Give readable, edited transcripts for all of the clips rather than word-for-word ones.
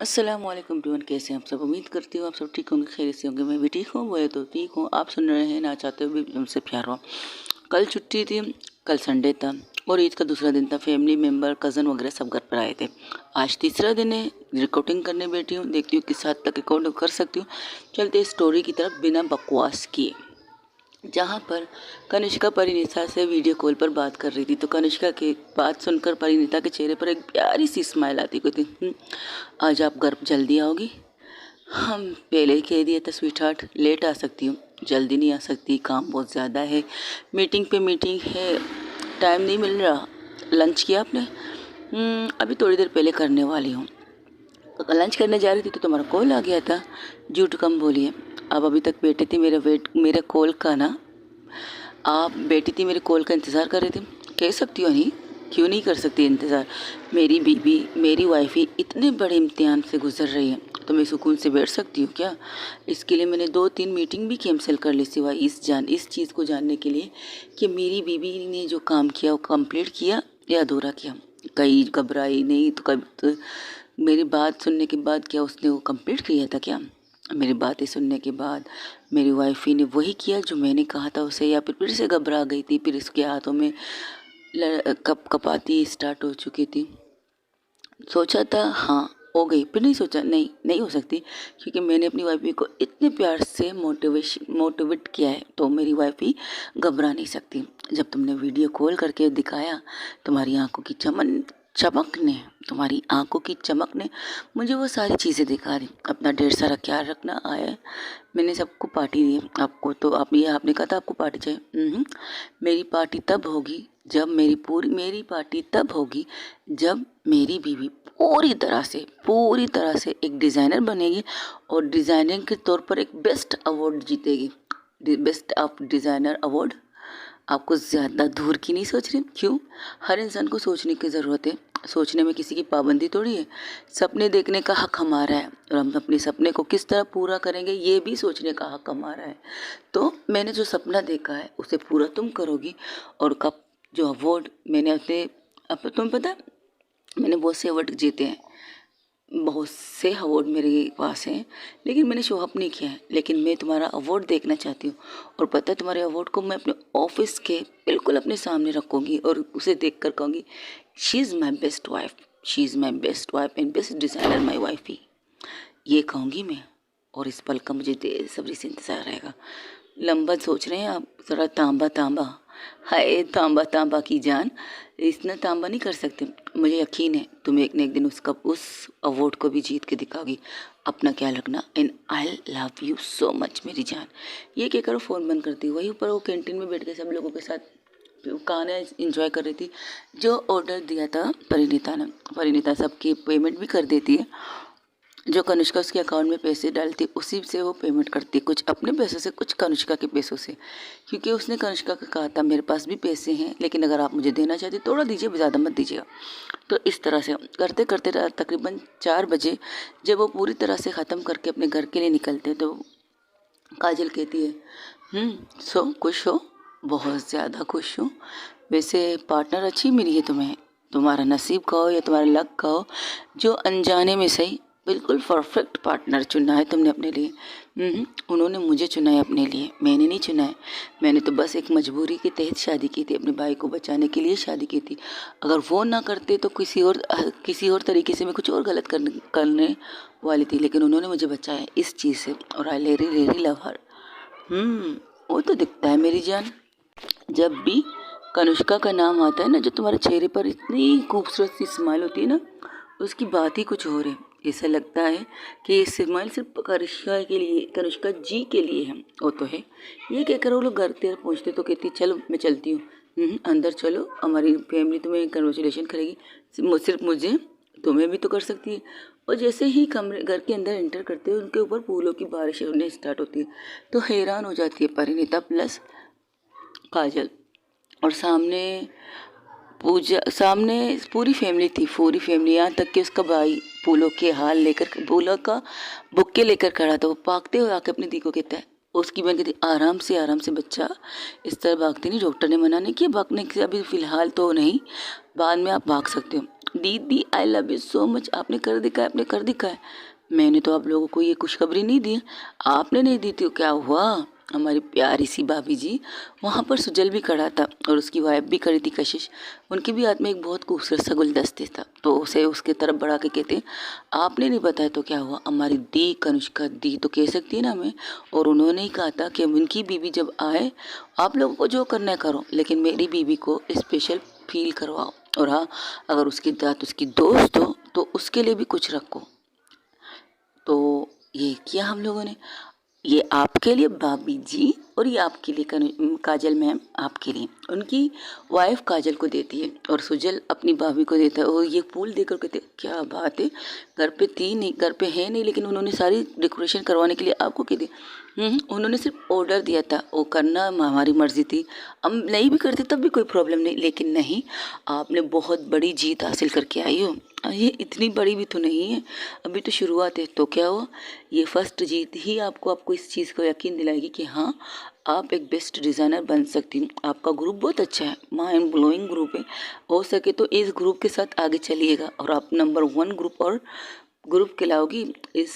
अस्सलामुअलैकुम एवरीवन, कैसे हैं आप सब। उम्मीद करती हूँ आप सब ठीक होंगे, खैरियत से होंगे। मैं भी ठीक हूँ, बोले तो ठीक हूँ। आप सुन रहे हैं ना चाहते हो भी उनसे प्यार हो। कल छुट्टी थी, कल संडे था और ईद का दूसरा दिन था। फैमिली मेम्बर, कज़न वगैरह सब घर पर आए थे। आज तीसरा दिन है, रिकॉर्डिंग करने बैठी हूँ, देखती हूँ किस हद तक रिकॉर्ड कर सकती हूँ। चलते स्टोरी की तरफ बिना बकवास किए। जहाँ पर कनिष्का परिणीता से वीडियो कॉल पर बात कर रही थी, तो कनिष्का की बात सुनकर परिणीता के चेहरे पर एक प्यारी सी स्माइल आती। कहती, आज आप घर जल्दी आओगी। हम पहले ही कह दिया था स्वीट हार्ट, लेट आ सकती हूँ, जल्दी नहीं आ सकती, काम बहुत ज़्यादा है, मीटिंग पे मीटिंग है, टाइम नहीं मिल रहा। लंच किया आपने? अभी थोड़ी देर पहले करने वाली हूँ। तो लंच करने जा रही थी तो तुम्हारा कॉल आ गया था। झूठ कम बोलिए, आप अभी तक बैठे थे मेरे कॉल का ना, आप बेटी थी मेरे कॉल का इंतज़ार कर रहे थे। कह सकती हो नहीं, क्यों नहीं कर सकती इंतज़ार। मेरी बीबी, मेरी वाइफी इतने बड़े इम्तिहान से गुजर रही है, तो मैं सुकून से बैठ सकती हूँ क्या? इसके लिए मैंने 2-3 मीटिंग भी कैंसिल कर ली, सिवाय इस चीज़ को जानने के लिए कि मेरी बीबी ने जो काम किया वो कंप्लीट किया या अधूरा किया। कहीं घबराई नहीं तो कभी तो मेरी बात सुनने के बाद क्या उसने वो कंप्लीट किया था क्या? मेरी बातें सुनने के बाद मेरी वाइफी ने वही किया जो मैंने कहा था उसे, या फिर से घबरा गई थी, फिर इसके हाथों में कपाती स्टार्ट हो चुकी थी। सोचा था हाँ हो गई, फिर नहीं सोचा नहीं नहीं हो सकती, क्योंकि मैंने अपनी वाइफी को इतने प्यार से मोटिवेट किया है, तो मेरी वाइफी घबरा नहीं सकती। जब तुमने वीडियो कॉल करके दिखाया, तुम्हारी आंखों की चमक ने मुझे वो सारी चीज़ें दिखा दी। अपना ढेर सारा ख्याल रखना। आया, मैंने सबको पार्टी दी आपको, तो आपने कहा था आपको पार्टी चाहिए। मेरी पार्टी तब होगी जब मेरी पार्टी तब होगी जब मेरी बीवी पूरी तरह से एक डिज़ाइनर बनेगी और डिज़ाइनिंग के तौर पर एक बेस्ट अवार्ड जीतेगी। Best of designer award. आपको ज़्यादा दूर की नहीं सोच रही? क्यों? हर इंसान को सोचने की ज़रूरत है, सोचने में किसी की पाबंदी थोड़ी है। सपने देखने का हक हमारा है और हम अपने सपने को किस तरह पूरा करेंगे ये भी सोचने का हक हमारा है। तो मैंने जो सपना देखा है उसे पूरा तुम करोगी। और कब जो अवार्ड मैंने अपने, अब तुम्हें पता है मैंने बहुत से अवार्ड जीते हैं, बहुत से अवार्ड मेरे पास हैं, लेकिन मैंने शो अप नहीं किया है। लेकिन मैं तुम्हारा अवार्ड देखना चाहती हूँ, और पता है तुम्हारे अवार्ड को मैं अपने ऑफिस के बिल्कुल अपने सामने रखूँगी और उसे देख कर कहूँगी, she is my best wife, she is my best wife and best designer my wife. ये कहूँगी मैं, और इस पल का मुझे बेसब्री से इंतज़ार रहेगा। लंबा सोच रहे हैं आप, ज़रा तांबा तांबा, हाय तांबा तांबा की जान, इतना तांबा नहीं कर सकते। मुझे यकीन है तुम एक न एक दिन उस अवार्ड को भी जीत के दिखाओगी। अपना ख्याल रखना and I love you so much मेरी जान। ये क्या करो, फ़ोन बंद करती। वही ऊपर वो कैंटीन में बैठ के सब लोगों के साथ खाना एंजॉय कर रही थी। जो ऑर्डर दिया था परिणीता सबकी पेमेंट भी कर देती है। जो कनिष्का उसके अकाउंट में पैसे डालती उसी से वो पेमेंट करती, कुछ अपने पैसों से कुछ कनिष्का के पैसों से, क्योंकि उसने कनिष्का को कहा था मेरे पास भी पैसे हैं, लेकिन अगर आप मुझे देना चाहती थोड़ा दीजिए, ज़्यादा मत दीजिएगा। तो इस तरह से करते करते तकरीबन 4 बजे जब वो पूरी तरह से ख़त्म करके अपने घर के लिए निकलते, तो काजल कहती है, सो खुश हो? बहुत ज़्यादा खुश हूँ। वैसे पार्टनर अच्छी मिली है तुम्हें, तुम्हारा नसीब का हो या तुम्हारा लक का हो, जो अनजाने में सही बिल्कुल परफेक्ट पार्टनर चुना है तुमने अपने लिए। उन्होंने मुझे चुना है अपने लिए, मैंने नहीं चुना है। मैंने तो बस एक मजबूरी के तहत शादी की थी, अपने भाई को बचाने के लिए शादी की थी। अगर वो ना करते तो किसी और तरीके से मैं कुछ और गलत करने वाली थी, लेकिन उन्होंने मुझे बचाया इस चीज़ से, और आई रियली लव हर। वो तो दिखता है मेरी जान। जब भी कनिष्का का नाम आता है ना, जो तुम्हारे चेहरे पर इतनी खूबसूरत सी स्माइल होती है ना, उसकी बात ही कुछ और है। ऐसा लगता है कि ये स्माइल सिर्फ कनिष्का जी के लिए है। वो तो है। ये कहकर वो लोग घर तेर पहुँचते तो कहती चलो मैं चलती हूँ। अंदर चलो, हमारी फैमिली तुम्हें कंग्रेचुलेशन करेगी, सिर्फ मुझे, तुम्हें भी तो कर सकती है। और जैसे ही कमरे घर के अंदर एंटर करते हैं, उनके ऊपर फूलों की बारिश होने स्टार्ट होती है। तो हैरान हो जाती है परिणीता प्लस काजल। और सामने पूरी फैमिली थी, पूरी फैमिली, यहाँ तक कि उसका भाई फूलों का बुक्के लेकर खड़ा था। वो भागते हुए आके अपनी दी को कहता है, उसकी बहन कहती आराम से बच्चा, इस तरह भागते नहीं, डॉक्टर ने मना नहीं किया भागने के, अभी फ़िलहाल तो नहीं, बाद में आप भाग सकते हो। दीदी I love you so much, आपने कर दिखाया, आपने कर दिखाया। मैंने तो आप लोगों को ये खुशखबरी नहीं दी, आपने नहीं दी थी, क्या हुआ? हमारी प्यारी सी भाभी जी, वहाँ पर सुजल भी खड़ा था और उसकी वाइफ भी खड़ी थी कशिश। उनके भी हाथ में एक बहुत खूबसूरत सा गुलदस्ते था, तो उसे उसके तरफ बढ़ा के कहते, आपने नहीं बताया तो क्या हुआ? हमारी दी कनिष्का दी तो कह सकती है ना हमें। और उन्होंने ही कहा था कि उनकी बीवी जब आए, आप लोगों को जो करना है करो, लेकिन मेरी बीवी को स्पेशल फील करवाओ। और हाँ, अगर उसकी दांत उसकी दोस्त हो तो उसके लिए भी कुछ रखो। तो ये किया हम लोगों ने। ये आपके लिए भाभी जी, और ये आपके लिए काजल मैम, आपके लिए। उनकी वाइफ काजल को देती है और सुजल अपनी भाभी को देता है। और ये फूल देकर कहते क्या बात है, घर पे थी नहीं, घर पे है नहीं, लेकिन उन्होंने सारी डेकोरेशन करवाने के लिए आपको कह दी। उन्होंने सिर्फ ऑर्डर दिया था, वो करना हमारी मर्जी थी, हम नहीं भी करते तब भी कोई प्रॉब्लम नहीं, लेकिन नहीं, आपने बहुत बड़ी जीत हासिल करके आई हो। ये इतनी बड़ी भी तो नहीं है, अभी तो शुरुआत है। तो क्या हुआ, ये फर्स्ट जीत ही आपको इस चीज़ को यकीन दिलाएगी कि हाँ, आप एक बेस्ट डिज़ाइनर बन सकती हैं। आपका ग्रुप बहुत अच्छा है, माइंड ब्लोइंग ग्रुप है। हो सके तो इस ग्रुप के साथ आगे चलिएगा और आप नंबर 1 ग्रुप और ग्रुप कहलाओगी इस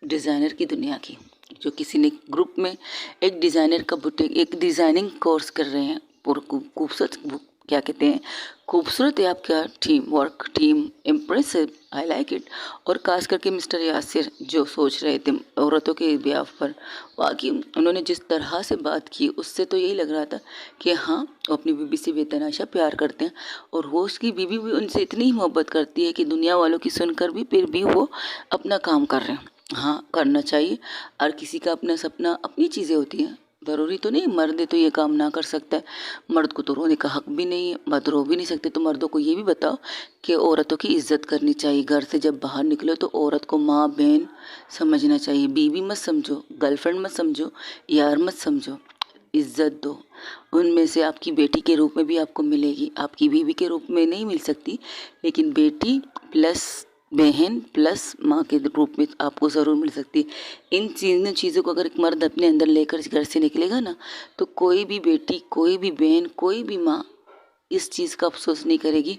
डिज़ाइनर की दुनिया की। जो किसी ने ग्रुप में एक डिज़ाइनर का बुटीक, एक डिज़ाइनिंग कोर्स कर रहे हैं, और खूबसूरत, क्या कहते हैं, खूबसूरत है आपका team work, team impressive, I like it. और खास करके मिस्टर यासिर जो सोच रहे थे औरतों के ब्याह पर, वाकई उन्होंने जिस तरह से बात की उससे तो यही लग रहा था कि हाँ, वो अपनी बीबी से बेतहाशा प्यार करते हैं। और वो उसकी बीबी भी उनसे इतनी ही मोहब्बत करती है कि दुनिया वालों की सुनकर भी फिर भी वो अपना काम कर रहे हैं। हाँ, करना चाहिए। और किसी का अपना सपना, अपनी चीज़ें होती हैं, ज़रूरी तो नहीं मर्द है तो ये काम ना कर सकता है। मर्द को तो रोने का हक भी नहीं है, मर्द रो भी नहीं सकते। तो मर्दों को ये भी बताओ कि औरतों की इज्जत करनी चाहिए। घर से जब बाहर निकलो तो औरत को माँ बहन समझना चाहिए, बीवी मत समझो, गर्लफ्रेंड मत समझो, यार मत समझो, इज्जत दो। उनमें से आपकी बेटी के रूप में भी आपको मिलेगी, आपकी बीवी के रूप में नहीं मिल सकती, लेकिन बेटी प्लस बहन प्लस माँ के रूप में आपको ज़रूर मिल सकती है। इन चीज़ों को अगर एक मर्द अपने अंदर लेकर घर से निकलेगा ना, तो कोई भी बेटी, कोई भी बहन, कोई भी माँ इस चीज़ का अफसोस नहीं करेगी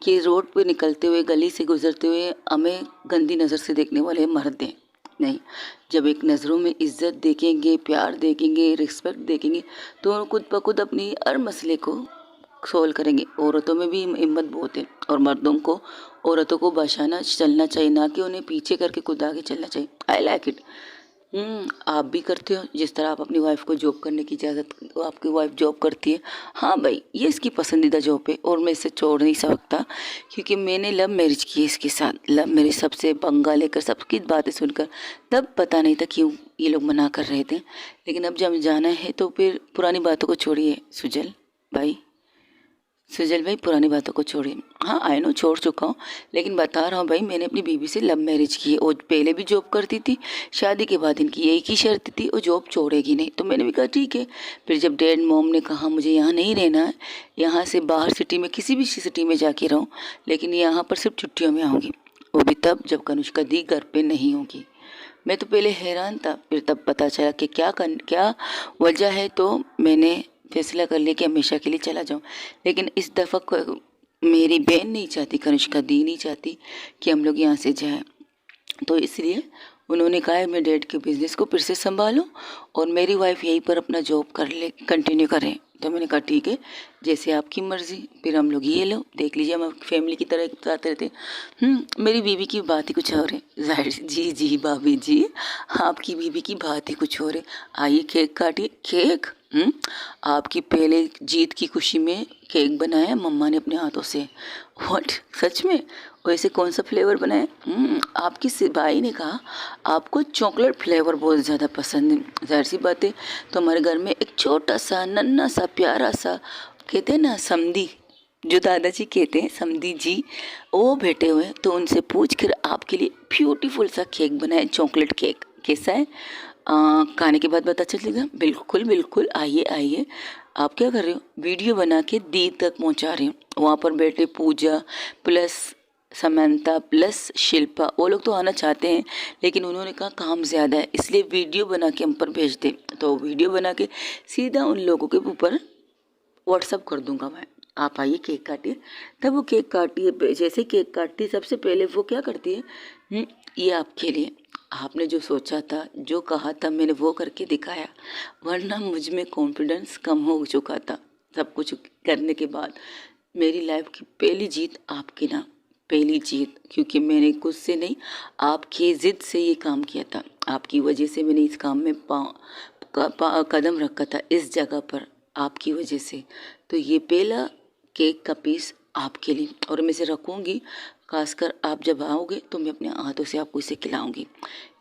कि रोड पे निकलते हुए, गली से गुजरते हुए हमें गंदी नज़र से देखने वाले मर्द हैं। नहीं, जब एक नज़रों में इज्जत देखेंगे, प्यार देखेंगे, रिस्पेक्ट देखेंगे, तो खुद ब खुद अपनी हर मसले को सोल्व करेंगे। औरतों में भी हिम्मत बहुत है, और मर्दों को औरतों को बचाना चलना चाहिए, ना कि उन्हें पीछे करके खुद आगे चलना चाहिए। I like it. आप भी करते हो, जिस तरह आप अपनी वाइफ को जॉब करने की इजाज़त, आपकी वाइफ जॉब करती है, हाँ भाई, ये इसकी पसंदीदा जॉब है और मैं इसे छोड़ नहीं सकता, क्योंकि मैंने लव मैरिज की है इसके साथ। लव मैरिज सबसे पंगा लेकर, सबकी बातें सुनकर, तब पता नहीं था क्यों ये लोग मना कर रहे थे। लेकिन अब जब जाना है तो फिर पुरानी बातों को छोड़िए सुजल भाई, सुजल भाई, पुरानी बातों को छोड़िए। हाँ, आई नो छोड़ चुका हूँ, लेकिन बता रहा हूँ भाई, मैंने अपनी बीवी से लव मैरिज की है। वो पहले भी जॉब करती थी, शादी के बाद इनकी यही की शर्त थी, वो जॉब छोड़ेगी नहीं। तो मैंने भी कहा ठीक है। फिर जब डैड मॉम ने कहा मुझे यहाँ नहीं रहना है, यहाँ से बाहर सिटी में किसी भी सिटी में जाके रहूँ, लेकिन यहाँ पर सिर्फ छुट्टियों में आऊँगी, वो भी तब जब कनिष्का दी घर पर नहीं होगी। मैं तो पहले हैरान था, फिर तब पता चला कि क्या वजह है। तो मैंने फैसला कर लिया कि हमेशा के लिए चला जाऊं। लेकिन इस दफ़ा मेरी बहन नहीं चाहती, कनिष्का दी नहीं चाहती कि हम लोग यहाँ से जाएं। तो इसलिए उन्होंने कहा है मैं डैड के बिज़नेस को फिर से संभालूं और मेरी वाइफ यहीं पर अपना जॉब कर ले, कंटिन्यू करें। तो मैंने कहा ठीक है, जैसे आपकी मर्ज़ी। फिर हम लोग ये लो देख लीजिए, हम फैमिली की तरह एक साथ रहते। मेरी बीवी की बात ही कुछ और है, जाहिर जी जी भाभी जी, आपकी बीवी की बात ही कुछ और है। आइए केक काटिए। केक? आपकी पहले जीत की खुशी में केक बनाया मम्मा ने अपने हाथों से। व्हाट, सच में? वैसे कौन सा फ्लेवर बनाया? आपकी भाई ने कहा आपको चॉकलेट फ्लेवर बहुत ज़्यादा पसंद है। जाहिर सी बात है, तो हमारे घर में एक छोटा सा नन्हा सा प्यारा सा, कहते हैं ना समधी, जो दादाजी कहते हैं समधी जी, वो बैठे हुए हैं। तो उनसे पूछ कर आपके लिए ब्यूटीफुल सा केक बनाया, चॉकलेट केक। कैसा है? खाने के बाद पता चलेगा। बिल्कुल बिल्कुल, आइए आइए। आप क्या कर रहे हो? वीडियो बना के दी तक पहुंचा रही हूँ। वहाँ पर बैठे पूजा प्लस समंता प्लस शिल्पा, वो लोग तो आना चाहते हैं, लेकिन उन्होंने कहा काम ज़्यादा है, इसलिए वीडियो बना के हम पर भेज दे। तो वीडियो बना के सीधा उन लोगों के ऊपर व्हाट्सअप कर दूंगा मैं। आप आइए केक काटिए। तब वो केक काटती है, जैसे केक काटती है सबसे पहले वो क्या करती है, ये आपके लिए, आपने जो सोचा था, जो कहा था, मैंने वो करके दिखाया, वरना मुझ में कॉन्फिडेंस कम हो चुका था सब कुछ करने के बाद। मेरी लाइफ की पहली जीत आपके नाम, पहली जीत, क्योंकि मैंने खुद से नहीं, आपकी ज़िद से ये काम किया था। आपकी वजह से मैंने इस काम में कदम रखा था इस जगह पर, आपकी वजह से। तो ये पहला केक का पीस आपके लिए, और मैं इसे रखूँगी, खासकर आप जब आओगे तो मैं अपने हाथों से आपको इसे खिलाऊंगी।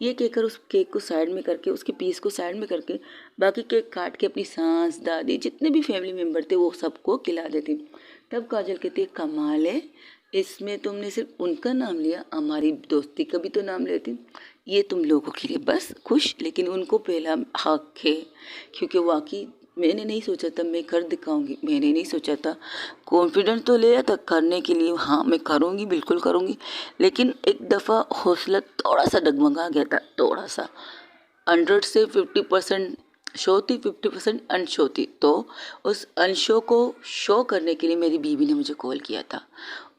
ये कहकर उस केक को साइड में करके, उसके पीस को साइड में करके, बाकी केक काट के अपनी सास, दादी, जितने भी फैमिली मेम्बर थे वो सबको खिला देती। तब काजल कहती है, कमाल है, इसमें तुमने सिर्फ उनका नाम लिया, हमारी दोस्ती का भी तो नाम लेती। ये तुम लोगों के लिए बस खुश, लेकिन उनको पहला हक है, क्योंकि वाकई मैंने नहीं सोचा था मैं कर दिखाऊंगी, मैंने नहीं सोचा था, कॉन्फिडेंस तो लिया था करने के लिए, हाँ मैं करूँगी, बिल्कुल करूँगी, लेकिन एक दफ़ा हौसला थोड़ा सा डगमगा गया था, थोड़ा सा। 100 से 50% शो थी, 50% अनशो थी। तो उस अनशो को शो करने के लिए मेरी बीवी ने मुझे कॉल किया था,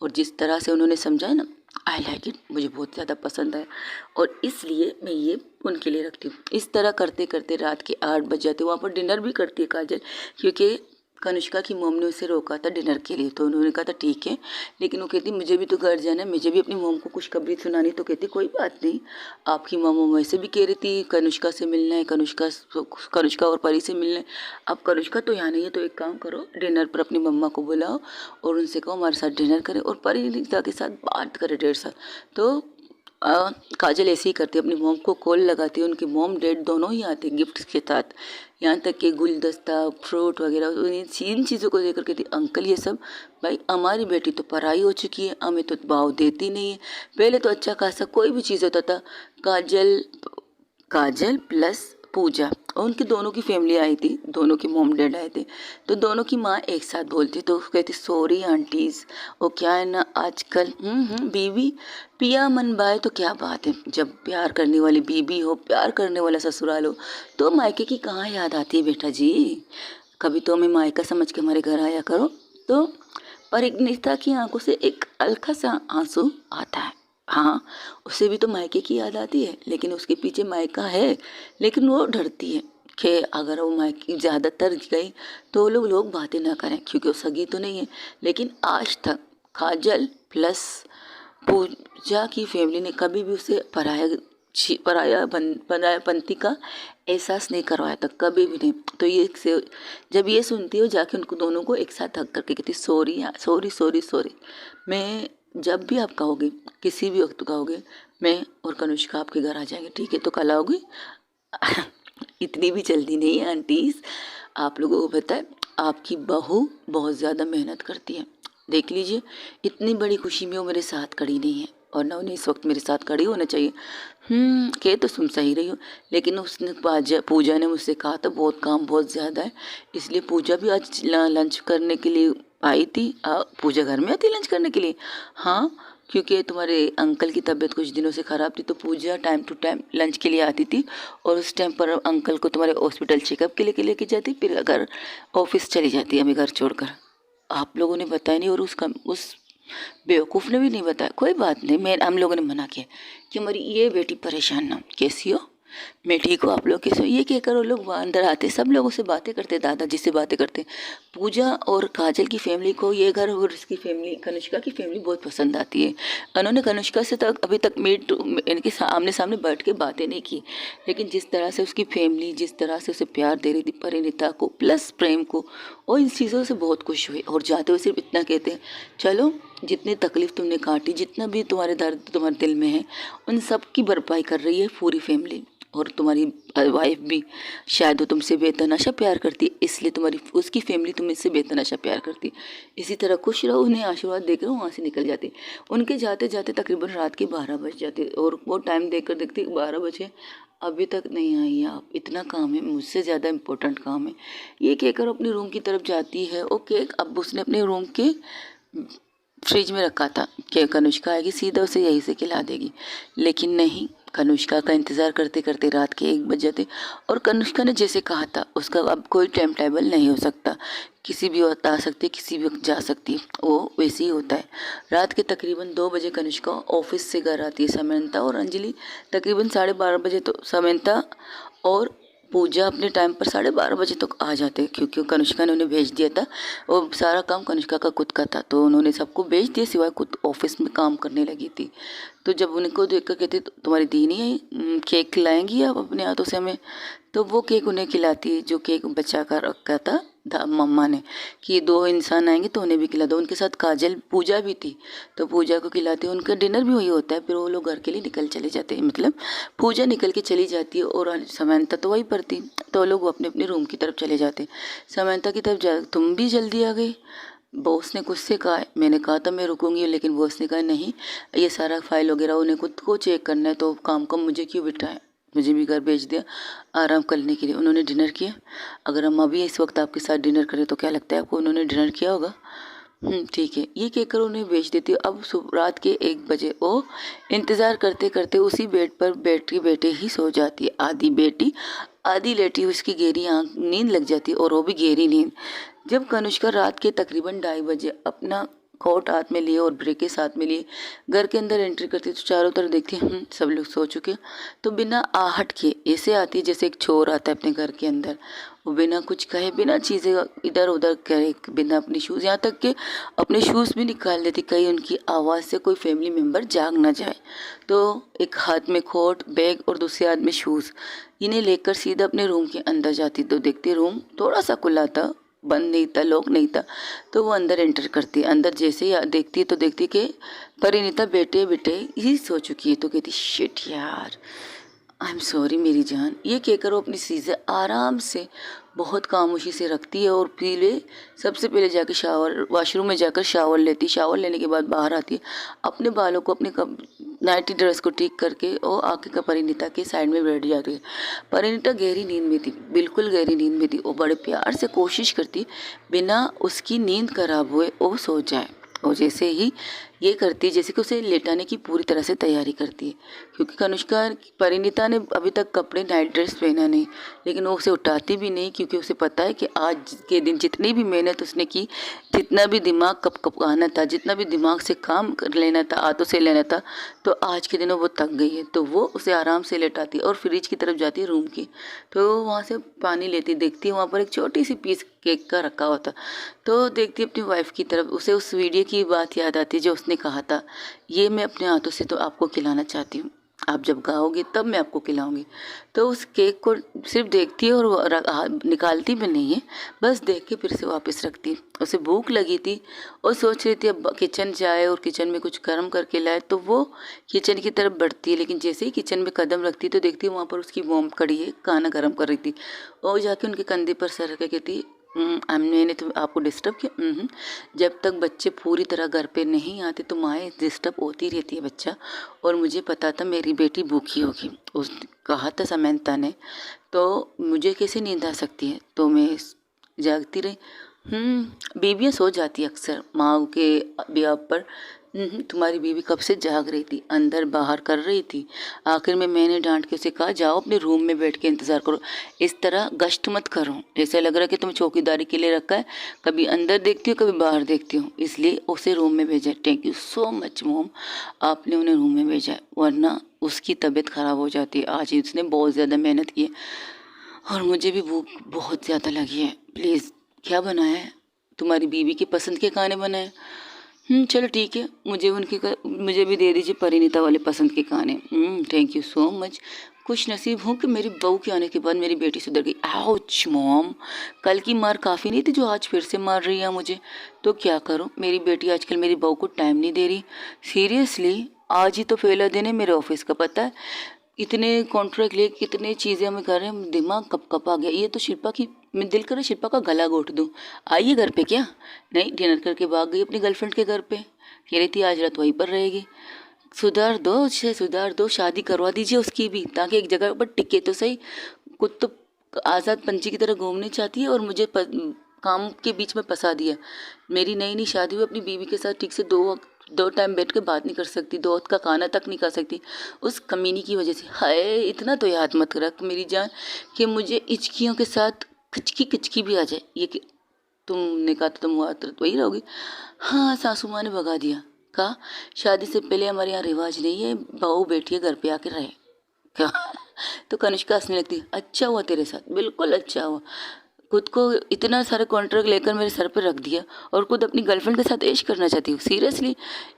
और जिस तरह से उन्होंने समझाया ना, आई लाइक इट, मुझे बहुत ज़्यादा पसंद है, और इसलिए मैं ये उनके लिए रखती हूँ। इस तरह करते करते रात के 8 बज जाते। वहाँ पर डिनर भी करती है काजल, क्योंकि कनिष्का की मॉम ने उसे रोका था डिनर के लिए, तो उन्होंने कहा था ठीक है, लेकिन वो कहती मुझे भी तो घर जाना है, मुझे भी अपनी मॉम को खुशखबरी सुनानी। तो कहती कोई बात नहीं, आपकी मॉम वैसे भी कह रही थी कनिष्का से मिलना है, कनिष्का और परी से मिलना है। अब कनिष्का तो यहाँ नहीं है, तो एक काम करो, डिनर पर अपनी मम्मा को बुलाओ और उनसे कहो हमारे साथ डिनर करें, और परिणीता के साथ बात करे 1.5 साल। तो काजल ऐसे ही करती है, अपनी मॉम को कॉल लगाती है, उनकी मॉम डैड दोनों ही आते गिफ्ट के साथ, यहाँ तक कि गुलदस्ता, फ्रूट वगैरह, इन चीज़ों को लेकर के थी, अंकल ये सब, भाई हमारी बेटी तो पराई हो चुकी है, हमें तो भाव देती नहीं है। पहले तो अच्छा खासा कोई भी चीज़ होता था, काजल काजल प्लस पूजा, और उनकी दोनों की फैमिली आई थी, दोनों की मॉम डैड आए थे, तो दोनों की माँ एक साथ बोलती, तो कहती सॉरी आंटीज़, वो क्या है ना आजकल बीवी पिया मन बाए, तो क्या बात है, जब प्यार करने वाली बीवी हो, प्यार करने वाला ससुराल हो, तो मायके की कहाँ याद आती है बेटा जी। कभी तो हमें मायका समझ के हमारे घर आया करो। तो परिणीता की आंखों से एक हल्का सा आंसू आता है। हाँ, उसे भी तो मायके की याद आती है, लेकिन उसके पीछे मायका है, लेकिन वो डरती है कि अगर वो मायके ज़्यादातर गई तो लोग बातें ना करें, क्योंकि वो सगी तो नहीं है। लेकिन आज तक काजल प्लस पूजा की फैमिली ने कभी भी उसे परायापंथी का एहसास नहीं करवाया था, कभी भी नहीं। तो ये जब ये सुनती हो, जाके उनको दोनों को एक साथ हक करके कहती सॉरी सॉरी सॉरी सॉरी। मैं जब भी आप कहोगे, किसी भी वक्त कहोगे, मैं और कनुष्का आपके घर आ जाएंगे, ठीक है, तो कल आओगी? इतनी भी जल्दी नहीं है आंटीज, आप लोगों को पता है आपकी बहू बहुत ज़्यादा मेहनत करती है, देख लीजिए, इतनी बड़ी खुशी में वो मेरे साथ खड़ी नहीं है, और ना उन्हें इस वक्त मेरे साथ खड़ी होना चाहिए। कह तो तुम सही रही हो, लेकिन उसने पूजा ने मुझसे कहा था बहुत काम बहुत ज़्यादा है, इसलिए पूजा भी आज लंच करने के लिए आई थी। पूजा घर में आती लंच करने के लिए? हाँ, क्योंकि तुम्हारे अंकल की तबीयत कुछ दिनों से ख़राब थी, तो पूजा टाइम टू टाइम लंच के लिए आती थी, और उस टाइम पर अंकल को तुम्हारे हॉस्पिटल चेकअप के लिए लेके जाती, फिर घर ऑफिस चली जाती है हमें घर छोड़कर। आप लोगों ने बताया नहीं, और उस बेवकूफ़ ने भी नहीं बताया। कोई बात नहीं, हम लोगों ने मना किया कि हमारी ये बेटी परेशान ना हो। कैसी हो? मैं ठीक हूँ, आप लोग कैसे हो? ये कहकर वो लोग अंदर आते, सब लोगों से बातें करते, दादाजी से बातें करते। पूजा और काजल की फैमिली को ये घर और इसकी फैमिली, कनिष्का की फैमिली बहुत पसंद आती है। उन्होंने कनिष्का से तक अभी तक इनके आमने सामने बैठ के बातें नहीं की, लेकिन जिस तरह से उसकी फैमिली, जिस तरह से उसे प्यार दे रही थी, परिणीता को प्लस प्रेम को, और इन चीज़ों से बहुत खुश हुए। और जाते हुए सिर्फ इतना कहते हैं, चलो जितनी तकलीफ़ तुमने काटी, जितना भी तुम्हारे दर्द तुम्हारे दिल में है, उन सब की भरपाई कर रही है पूरी फैमिली, और तुम्हारी वाइफ भी, शायद वो तुमसे बेतहाशा प्यार करती है, इसलिए तुम्हारी उसकी फैमिली तुमसे बेतहाशा प्यार करती है। इसी तरह खुश रहो, उन्हें आशीर्वाद देकर वहाँ से निकल जाती। उनके जाते जाते तकरीबन रात के 12 बज जाते, और वो टाइम देखकर देखते 12 बजे, अभी तक नहीं आई आप, इतना काम है, मुझसे ज़्यादा इम्पोर्टेंट काम है, ये कहकर अपने रूम की तरफ जाती है। वो केक अब उसने अपने रूम के फ्रिज में रखा था कि कनिष्का आएगी सीधा उसे यहीं से खिला देगी, लेकिन नहीं, कनुष्का का इंतज़ार करते करते रात के 1 बज जाते और कनुष्का ने जैसे कहा था उसका अब कोई टाइम टेबल नहीं हो सकता। किसी भी वक़्त आ सकती है, किसी भी वक़्त जा सकती है, वो वैसे ही होता है। रात के तकरीबन 2 बजे कनिष्का ऑफ़िस से घर आती है। समंता और अंजलि तकरीबन 12:30 बजे, तो समंता और पूजा अपने टाइम पर 12:30 बजे तक आ जाते हैं, क्योंकि कनिष्का ने उन्हें भेज दिया था और सारा काम कनिष्का का खुद का था, तो उन्होंने सबको भेज दिया सिवाय खुद ऑफ़िस में काम करने लगी थी। तो जब उनको देखकर कहते तुम्हारी दी नहीं आई, केक खिलाएंगी आप अपने हाथों से हमें, तो वो केक उन्हें खिलाती है जो केक बचा कर रखा था मम्मा ने कि 2 इंसान आएंगे तो उन्हें भी खिला दो। उनके साथ काजल पूजा भी थी, तो पूजा को खिलाते हैं। उनका डिनर भी वही होता है, फिर वो लोग घर के लिए निकल चले जाते हैं, मतलब पूजा निकल के चली जाती है और समंता तो वही पढ़ती, तो लोग अपने अपने रूम की तरफ चले जाते हैं। समंता की तरफ जा तुम भी जल्दी आ गई, बॉस ने मुझसे कहा है। मैंने कहा था मैं रुकूंगी, लेकिन बॉस ने कहा नहीं, ये सारा फाइल वगैरह उन्हें खुद को चेक करना है, तो काम को मुझे क्यों बिठाएं, मुझे भी घर भेज दिया आराम करने के लिए। उन्होंने डिनर किया। अगर हम अभी इस वक्त आपके साथ डिनर करें तो क्या लगता है आपको उन्होंने डिनर किया होगा? ठीक है, ये कहकर उन्हें भेज देती। अब रात के 1 बजे वो इंतज़ार करते करते उसी बेड पर बैठे ही सो जाती है। आधी बेटी आधी लेटी उसकी गहरी आँख नींद लग जाती है, और वो भी गहरी नींद। जब कनिष्का रात के तकरीबन 2:30 बजे अपना कोट हाथ में लिए और ब्रेक साथ में लिए घर के अंदर एंट्री करती, तो चारों तरफ देखती सब लोग सो चुके। तो बिना आहट के ऐसे आती है जैसे एक चोर आता है अपने घर के अंदर, वो बिना कुछ कहे, बिना चीज़ें इधर उधर करे, बिना अपने शूज़, यहाँ तक कि अपने शूज़ भी निकाल देती, कहीं उनकी आवाज़ से कोई फैमिली मेम्बर जाग ना जाए। तो एक हाथ में कोट बैग और दूसरे हाथ में शूज़, इन्हें लेकर सीधा अपने रूम के अंदर जाती, तो देखती रूम थोड़ा सा खुला था, बंद नहीं था, लॉक नहीं था। तो वो अंदर एंटर करती, अंदर जैसे ही देखती तो देखती कि परिणीता बेटे बेटे ही सो चुकी है। तो कहती शिट यार, आई एम सॉरी मेरी जान, ये कहकर वो अपनी चीज़ें आराम से बहुत खामोशी से रखती है और सबसे पहले जाकर वॉशरूम में जाकर शावर लेती। शावर लेने के बाद बाहर आती है, अपने बालों को अपने नाइटी ड्रेस को ठीक करके और आके का परिणीता के साइड में बैठ जाती है। परिणीता गहरी नींद में थी, बिल्कुल गहरी नींद में थी। वो बड़े प्यार से कोशिश करती बिना उसकी नींद खराब हुए वो सो जाए, और जैसे ही ये करती है जैसे कि उसे लेटाने की पूरी तरह से तैयारी करती है, क्योंकि कनिष्का परिणीता ने अभी तक कपड़े नाइट ड्रेस पहना नहीं, लेकिन वो उसे उठाती भी नहीं, क्योंकि उसे पता है कि आज के दिन जितनी भी मेहनत उसने की, जितना भी दिमाग कपकपाना था, जितना भी दिमाग से काम कर लेना था, हाथों से लेना था, तो आज के दिन वो थक गई है। तो वो उसे आराम से लेटाती है और फ्रिज की तरफ जाती है रूम की, तो वहाँ से पानी लेती, देखती है वहाँ पर एक छोटी सी पीस केक का रखा हुआ था। तो देखती अपनी वाइफ की तरफ, उसे उस वीडियो की बात याद आती है जो उसने कहा था, ये मैं अपने हाथों से तो आपको खिलाना चाहती हूँ, आप जब गाओगे तब मैं आपको खिलाऊंगी। तो उस केक को सिर्फ देखती है और निकालती भी नहीं है, बस देख के फिर से वापस रखती है। उसे भूख लगी थी और सोच रही थी अब किचन जाए और किचन में कुछ गर्म करके लाए, तो वो किचन की तरफ बढ़ती है, लेकिन जैसे ही किचन में कदम रखती तो देखती है वहाँ पर उसकी मॉम खड़ी है, खाना गर्म कर रही थी। और जाके उनके कंधे पर सर रख के कहती मैंने तो आपको डिस्टर्ब किया? जब तक बच्चे पूरी तरह घर पे नहीं आते तो माएँ डिस्टर्ब होती रहती है बच्चा, और मुझे पता था मेरी बेटी भूखी होगी, उस कहा था समंता ने, तो मुझे कैसे नींद आ सकती है, तो मैं जागती रही। बीवियाँ सो जाती अक्सर माँ के ब्याह पर। तुम्हारी बीवी कब से जाग रही थी, अंदर बाहर कर रही थी। आखिर में मैंने डांट के उसे कहा जाओ अपने रूम में बैठ के इंतज़ार करो, इस तरह गश्त मत करो, ऐसा लग रहा है कि तुम्हें चौकीदारी के लिए रखा है, कभी अंदर देखती हो कभी बाहर देखती हो, इसलिए उसे रूम में भेजा। थैंक यू सो मच मोम, आपने उन्हें रूम में भेजा, वरना उसकी तबीयत ख़राब हो जाती। आज ही उसने बहुत ज़्यादा मेहनत की है और मुझे भी भूख बहुत ज़्यादा लगी है। प्लीज़ क्या बनाया है, तुम्हारी बीवी की पसंद के खाने बनाए? चलो ठीक है, मुझे भी दे दीजिए परिणीता वाले पसंद के खाने। थैंक यू सो मच, खुश नसीब हूँ कि मेरी बहू के आने के बाद मेरी बेटी सुधर गई। आउच मॉम, कल की मार काफ़ी नहीं थी जो आज फिर से मार रही है मुझे, तो क्या करूँ, मेरी बेटी आजकल मेरी बहू को टाइम नहीं दे रही। सीरियसली आज ही तो पहला दिन है मेरे ऑफिस का, पता है इतने कॉन्ट्रैक्ट लिए कितने चीज़ें हमें कर रहे हैं, दिमाग कप आ गया। ये तो शिल्पा की, मैं दिल करे शिल्पा का गला घोट दूँ। आइए घर पे, क्या नहीं, डिनर करके भाग गई अपनी गर्लफ्रेंड के घर पे, कह रही थी आज रात वहीं पर रहेगी। सुधार दो उसे, सुधार दो, शादी करवा दीजिए उसकी भी, ताकि एक जगह पर टिके तो सही। खुद तो आज़ाद पंछी की तरह घूमनी चाहती है और मुझे काम के बीच में फंसा दिया। मेरी नई नई शादी हुई, अपनी बीवी के साथ ठीक से 2 2 टाइम बैठ के बात नहीं कर सकती, 2 वक्त का खाना तक नहीं खा सकती उस कमीनी की वजह से। हाय, इतना तो याद मत रख मेरी जान कि मुझे इचकियों के साथ किचकी किचकी भी आ जाए। ये कि तुमने कहा था तुम वही रहोगी। हाँ, सासू माँ ने भगा दिया। कहा शादी से पहले हमारे यहाँ रिवाज नहीं है बहू बेटी घर पे आके रहे। क्या? तो कनिष्का हंसने लगती, अच्छा हुआ तेरे साथ, बिल्कुल अच्छा हुआ। खुद को इतना सारा कॉन्ट्रैक्ट लेकर मेरे सर पर रख दिया और खुद अपनी गर्लफ्रेंड के साथ ऐश करना चाहती हूँ। सीरियसली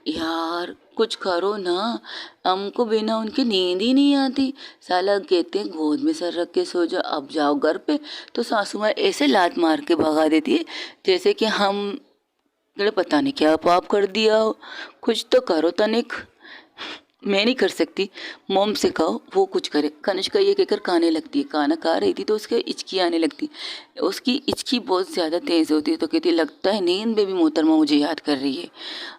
यार, कुछ करो ना, हमको बिना उनकी नींद ही नहीं आती। साला कहते हैं गोद में सर रख के सो जाओ, अब जाओ घर पे तो सासू माँ ऐसे लात मार के भगा देती है जैसे कि हम पता नहीं क्या पाप कर दिया हो। कुछ तो करो तनिक। मैं नहीं कर सकती, मोम से कहो वो कुछ करे। कनिष्का ये कहकर खाने लगती है। खाना खा रही थी तो उसके इचकी आने लगती। उसकी इचकी बहुत ज़्यादा तेज़ होती है तो कहती लगता है नींद में भी मोहतरमा मुझे याद कर रही है।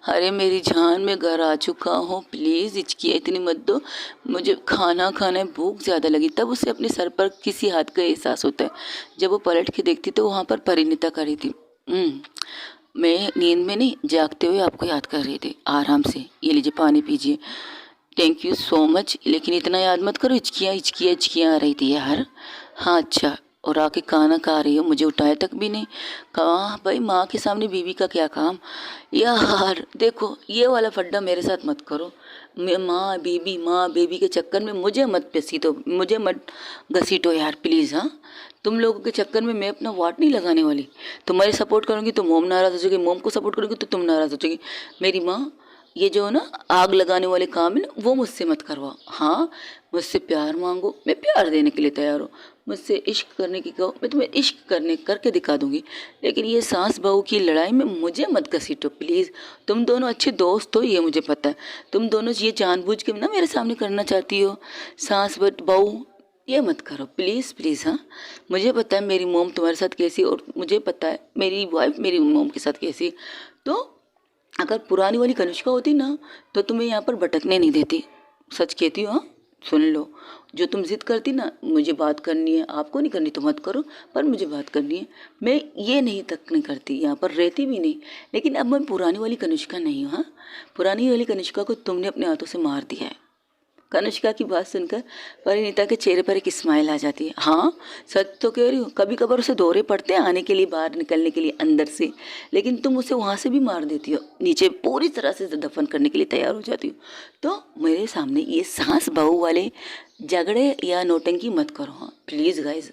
अरे मेरी जान, मैं घर आ चुका हूँ, प्लीज़ इचकी इतनी मत दो, मुझे खाना खाना है, भूख ज़्यादा लगी। तब उसे अपने सर पर किसी हाथ का एहसास होता है। जब वो पलट के देखती तो वहाँ पर परिणीता खड़ी थी। मैं नींद में नहीं, जागते हुए आपको याद कर रही थी। आराम से ये लीजिए पानी पीजिए। थैंक यू सो मच, लेकिन इतना याद मत करो। हिचकियाँ हिचकियाँ हिचकियाँ आ रही थी यार। हाँ अच्छा, और आके खाना खा रही हो, मुझे उठाया तक भी नहीं। कहा भाई, माँ के सामने बीवी का क्या काम यार। देखो ये वाला फड्डा मेरे साथ मत करो। मैं माँ बेबी के चक्कर में मुझे मत घसीटो, मुझे मत घसीटो यार प्लीज़। हाँ, तुम लोगों के चक्कर में मैं अपना वाट नहीं लगाने वाली। तुम्हारी सपोर्ट करूँगी तो मोम नाराज़ हो जाएगी, मोम को सपोर्ट करूँगी तो तुम नाराज़ हो जाएगी। मेरी माँ, ये जो ना आग लगाने वाले काम है ना, वो मुझसे मत करवाओ। हाँ, मुझसे प्यार मांगो, मैं प्यार देने के लिए तैयार हूँ। मुझसे इश्क करने की कहो, मैं तुम्हें इश्क करने करके दिखा दूंगी। लेकिन ये सास बहू की लड़ाई में मुझे मत घसीटो प्लीज़। तुम दोनों अच्छे दोस्त हो, ये मुझे पता है। तुम दोनों ये जानबूझ के ना मेरे सामने करना चाहती हो। सास बहू ये मत करो प्लीज़ प्लीज़। हाँ, मुझे पता है मेरी मोम तुम्हारे साथ कैसी, और मुझे पता है मेरी वाइफ मेरी मोम के साथ कैसी। तो अगर पुरानी वाली कनिष्का होती ना तो तुम्हें यहाँ पर भटकने नहीं देती। सच कहती हूँ। हाँ, सुन लो, जो तुम जिद करती ना मुझे बात करनी है, आपको नहीं करनी तो मत करो, पर मुझे बात करनी है, मैं ये नहीं तक नहीं करती, यहाँ पर रहती भी नहीं। लेकिन अब मैं पुरानी वाली कनिष्का नहीं हूँ। हाँ, पुरानी वाली कनिष्का को तुमने अपने हाथों से मार दिया है। कनिष्का की बात सुनकर परिणीता के चेहरे पर एक स्माइल आ जाती है। हाँ, सच तो कह रही हूँ, कभी कभार उसे दौरे पड़ते हैं आने के लिए, बाहर निकलने के लिए अंदर से, लेकिन तुम उसे वहाँ से भी मार देती हो, नीचे पूरी तरह से दफन करने के लिए तैयार हो जाती हो। तो मेरे सामने ये सास बहू वाले झगड़े या नौटंकी मत करो। हाँ प्लीज़ गाइज,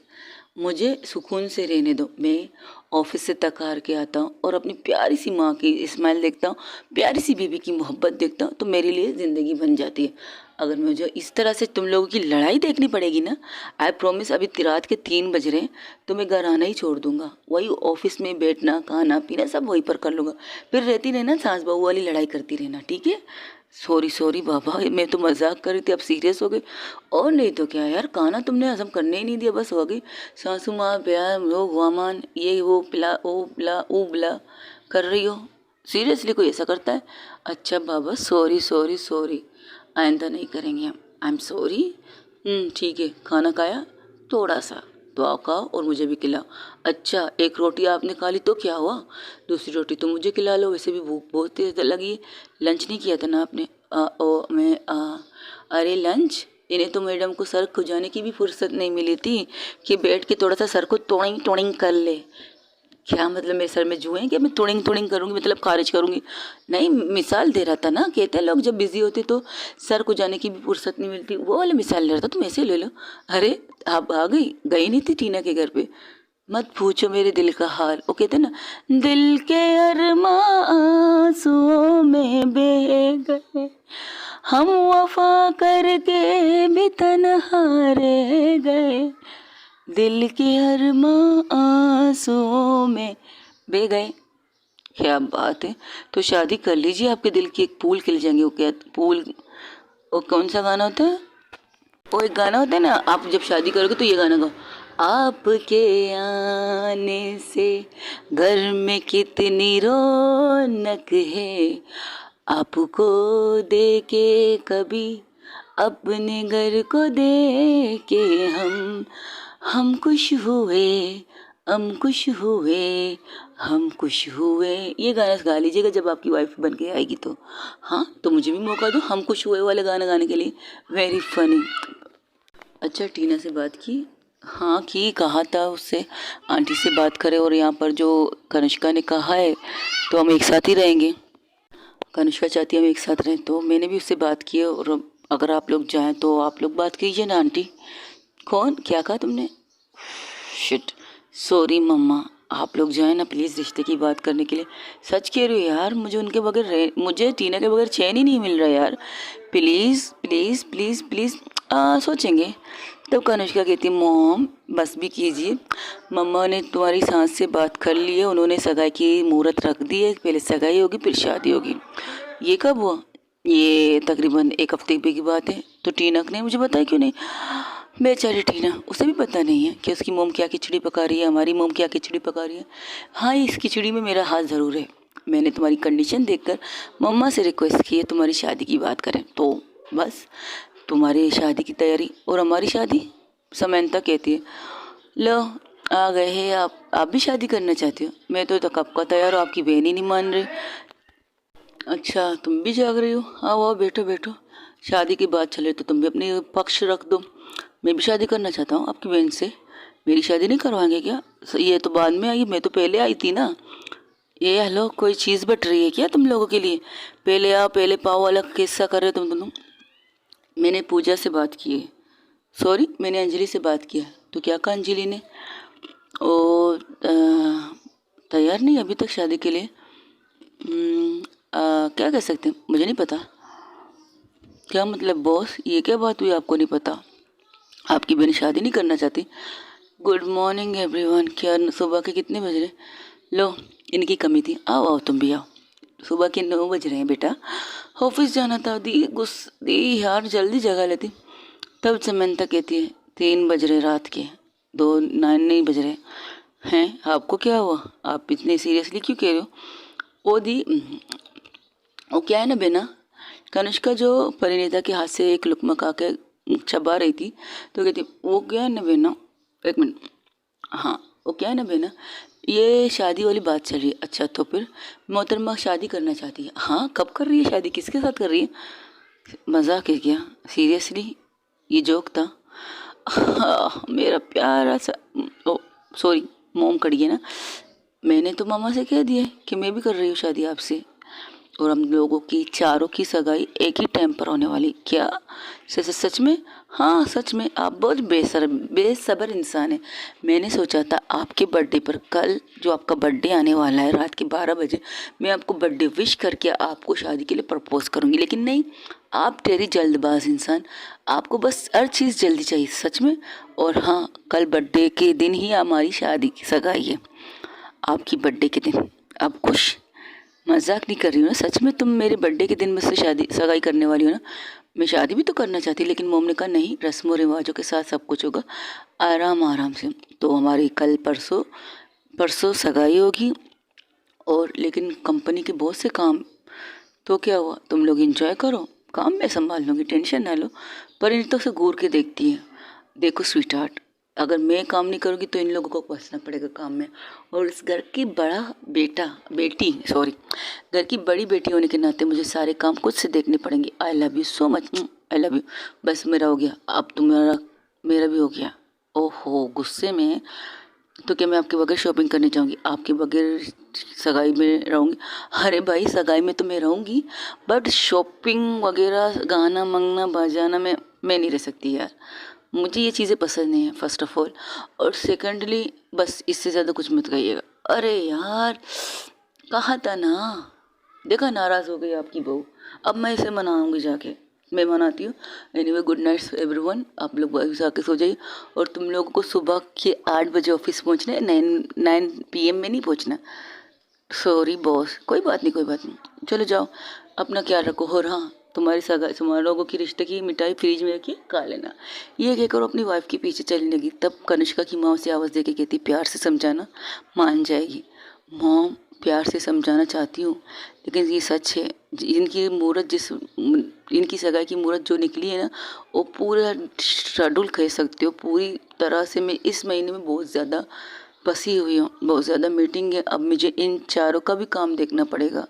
मुझे सुकून से रहने दो। मैं ऑफिस से थक हार के आता हूँ और अपनी प्यारी सी माँ की स्माइल देखता हूँ, प्यारी सी बीबी की मोहब्बत देखता हूँ, तो मेरे लिए ज़िंदगी बन जाती है। अगर मुझे इस तरह से तुम लोगों की लड़ाई देखनी पड़ेगी ना, आई प्रॉमिस, अभी रात के 3 बज रहे हैं तो मैं घर आना ही छोड़ दूंगा। वही ऑफिस में बैठना, खाना पीना सब वहीं पर कर लूँगा। फिर रहती रहना सास बहू वाली लड़ाई करती रहना, ठीक है? सॉरी बाबा, मैं तो मजाक कर रही थी, अब सीरियस हो गई। और नहीं तो क्या यार, खाना तुमने हजम करने ही नहीं दिया, बस हो गई सासू माँ प्यार लोग वामान, ये वो पिला ओ पिला ओ बिला कर रही हो। सीरियसली कोई ऐसा करता है? अच्छा बाबा, सॉरी, आइंदा नहीं करेंगे हम। I am sorry. ठीक है, खाना खाया? थोड़ा सा तो आओ खाओ और मुझे भी खिलाओ। अच्छा, एक रोटी आपने खा ली तो क्या हुआ, दूसरी रोटी तो मुझे खिला लो, वैसे भी भूख बहुत तेज लगी है। लंच नहीं किया था ना आपने? अरे लंच, इन्हें तो मैडम को सर खुजाने की भी फुर्सत नहीं मिली थी कि बैठ के थोड़ा सा सर को टोड़िंग टोड़िंग कर ले। क्या मतलब मेरे सर में जुए हैं कि मैं टोड़िंग टोड़िंग करूँगी, मतलब खारिज करूँगी? नहीं, मिसाल दे रहा था ना, कहते हैं लोग जब बिजी होते तो सर को जाने की भी फुर्सत नहीं मिलती, वो वाली मिसाल ले रहा था, तुम ऐसे ले लो। अरे आप आ गई नहीं थी टीना के घर पे? मत पूछो मेरे दिल का हाल। वो कहते ना, दिल के अरमां आंसुओं में बह गए, हम वफा करके भी तन्हा रह गए, दिल के अरमां आंसुओं में बह गए। क्या बात है, तो शादी कर लीजिए, आपके दिल की एक फूल खिल जाएंगे। वो क्या फूल, वो कौन सा गाना होता है? वो एक गाना होता है ना, आप जब शादी करोगे तो ये गाना गाओ, आपके आने से घर में कितनी रौनक है, आपको देके कभी अपने घर को देके हम खुश हुए, हम खुश हुए, हम खुश हुए, ये गाना गा लीजिएगा जब आपकी वाइफ बन के आएगी तो। हाँ, तो मुझे भी मौका दो हम खुश हुए वाले गाना गाने के लिए। Very funny. अच्छा, टीना से बात की? हाँ की, कहा था उससे आंटी से बात करें, और यहाँ पर जो कनिष्का ने कहा है तो हम एक साथ ही रहेंगे। कनिष्का चाहती है हम एक साथ रहें, तो मैंने भी उससे बात की है, और अगर आप लोग जाएं तो आप लोग बात कीजिए ना आंटी। कौन, क्या कहा तुमने? शिट, सॉरी मम्मा, आप लोग जाएं ना प्लीज़ रिश्ते की बात करने के लिए। सच कह रही हो यार, मुझे उनके बगैर मुझे टीना के बगैर चैन ही नहीं मिल रहा यार। प्लीज़ प्लीज़ प्लीज़ प्लीज़, सोचेंगे। तब कनिष्का कहती मॉम बस भी कीजिए, मम्मा ने तुम्हारी सास से बात कर ली है, उन्होंने सगाई की मुहूर्त रख दी है, पहले सगाई होगी फिर शादी होगी। ये कब हुआ? ये तकरीबन एक हफ्ते की बात है। तो टीना ने मुझे बताया क्यों नहीं? बेचारी टीना, उसे भी पता नहीं है कि उसकी मोम क्या खिचड़ी पका रही है, हमारी मोम क्या खिचड़ी पका रही है। हाँ, इस खिचड़ी में मेरा हाथ ज़रूर है। मैंने तुम्हारी कंडीशन देखकर मम्मा से रिक्वेस्ट की है तुम्हारी शादी की बात करें, तो बस तुम्हारी शादी की तैयारी और हमारी शादी। समंता कहती है लो आ गए हैं आप भी शादी करना चाहती हो? मैं तो कब का तैयार हूँ, आपकी बहन ही नहीं मान रही। अच्छा, तुम भी जाग रही हो? आओ आओ, बैठो बैठो, शादी की बात चले तो तुम भी अपनी पक्ष रख दो। मैं भी शादी करना चाहता हूँ आपकी बहन से। मेरी शादी नहीं करवाएंगे क्या? ये तो बाद में आई, मैं तो पहले आई थी ना। ये हेलो, कोई चीज़ बट रही है क्या तुम लोगों के लिए? पहले आओ पहले पाओ वाला किस्सा कर रहे हो तुम दोनों। मैंने पूजा से बात की है, सॉरी मैंने अंजलि से बात किया। तो क्या कहा अंजलि ने? ओ तैयार नहीं अभी तक शादी के लिए। क्या कह सकते हैं, मुझे नहीं पता। क्या मतलब बॉस, ये क्या बात हुई आपको नहीं पता? आपकी बहन शादी नहीं करना चाहती? Good morning everyone. क्या सुबह के कितने बज रहे? लो, इनकी कमी थी, आओ आओ तुम भी आओ। सुबह के 9 बज रहे हैं बेटा, ऑफिस जाना था। दी यार जल्दी जगा लेती। तब समंता कहती है 3 बज रहे रात के, 9 नहीं बज रहे हैं। आपको क्या हुआ, आप इतने सीरियसली क्यों कह रहे हो? ओ दी, वो क्या है ना बेना, कनिष्का जो परिणीता के हाथ से एक लुकमा खा के चबा रही थी, तो कहती वो क्या है ना बेना, एक मिनट, हाँ वो क्या है ना बेना, ये शादी वाली बात चल रही है। अच्छा, तो फिर मोहतरमा शादी करना चाहती है? हाँ, कब कर रही है शादी, किसके साथ कर रही है? मजाक है क्या, सीरियसली ये जोक था? मेरा प्यारा सा, ओ सॉरी, मोम कड़ी है ना। मैंने तो मामा से कह दिया कि मैं भी कर रही हूँ शादी आपसे, और हम लोगों की चारों की सगाई एक ही टाइम पर होने वाली। क्या सच में? हाँ सच में, आप बहुत बेसब्र इंसान हैं। मैंने सोचा था आपके बर्थडे पर, कल जो आपका बर्थडे आने वाला है रात के 12 बजे, मैं आपको बर्थडे विश करके आपको शादी के लिए प्रपोज करूँगी, लेकिन नहीं, आप तेरी जल्दबाज इंसान, आपको बस हर चीज़ जल्दी चाहिए सच में। और हाँ, कल बर्थडे के दिन ही हमारी शादी की सगाई है, आपकी बर्थडे के दिन। आप खुश? मजाक नहीं कर रही हूँ ना, सच में तुम मेरे बर्थडे के दिन मुझसे शादी सगाई करने वाली हो ना? मैं शादी भी तो करना चाहती, लेकिन मोम ने कहा नहीं, रस्मों रिवाजों के साथ सब कुछ होगा, आराम आराम से। तो हमारी कल परसों परसों सगाई होगी, और लेकिन कंपनी के बहुत से काम। तो क्या हुआ, तुम लोग इंजॉय करो, काम मैं संभाल लूँगी, टेंशन ना लो। परिणीता से घूर के देखती है, देखो स्वीट हार्ट, अगर मैं काम नहीं करूँगी तो इन लोगों को फंसना पड़ेगा काम में, और इस घर की बड़ा बेटी सॉरी, घर की बड़ी बेटी होने के नाते मुझे सारे काम खुद से देखने पड़ेंगे। I love you so much, I love you. बस मेरा हो गया, अब तुम्हारा मेरा भी हो गया। ओहो, गुस्से में? तो क्या मैं आपके बगैर शॉपिंग करने जाऊंगी, आपके बगैर सगाई में रहूंगी? अरे भाई, सगाई में तो मैं रहूंगी, बट शॉपिंग वगैरह गाना मंगना बजाना में मैं नहीं रह सकती यार, मुझे ये चीज़ें पसंद नहीं है फर्स्ट ऑफ ऑल, और सेकंडली बस इससे ज़्यादा कुछ मत कहिएगा। अरे यार, कहा था ना, देखा नाराज़ हो गई आपकी बहू। अब मैं इसे मनाऊंगी जाके, मैं मनाती हूँ। एनीवे, गुड नाइट एवरीवन, आप लोग बस आके सो जाइए, और तुम लोगों को सुबह के 8 बजे ऑफिस पहुँचना है, 9 PM में नहीं पहुँचना। सॉरी बॉस, कोई बात नहीं कोई बात नहीं, चलो जाओ, अपना ख्याल रखो। और हाँ, तुम्हारे लोगों की रिश्ते की मिठाई फ्रिज में रखिए, खा लेना। ये कहकर अपनी वाइफ के पीछे चलने लगी। तब कनिष्का की माँ से आवाज़ दे के कहती, प्यार से समझाना, मान जाएगी। मॉम, प्यार से समझाना चाहती हूँ, लेकिन ये सच है, इनकी सगाई की मुहूर्त जो निकली है ना, वो पूरा शेड्यूल कह सकते हो पूरी तरह से। मैं इस महीने में बहुत ज़्यादा फंसी हुई हूँ, बहुत ज़्यादा मीटिंग है। अब मुझे इन चारों का भी काम देखना पड़ेगा,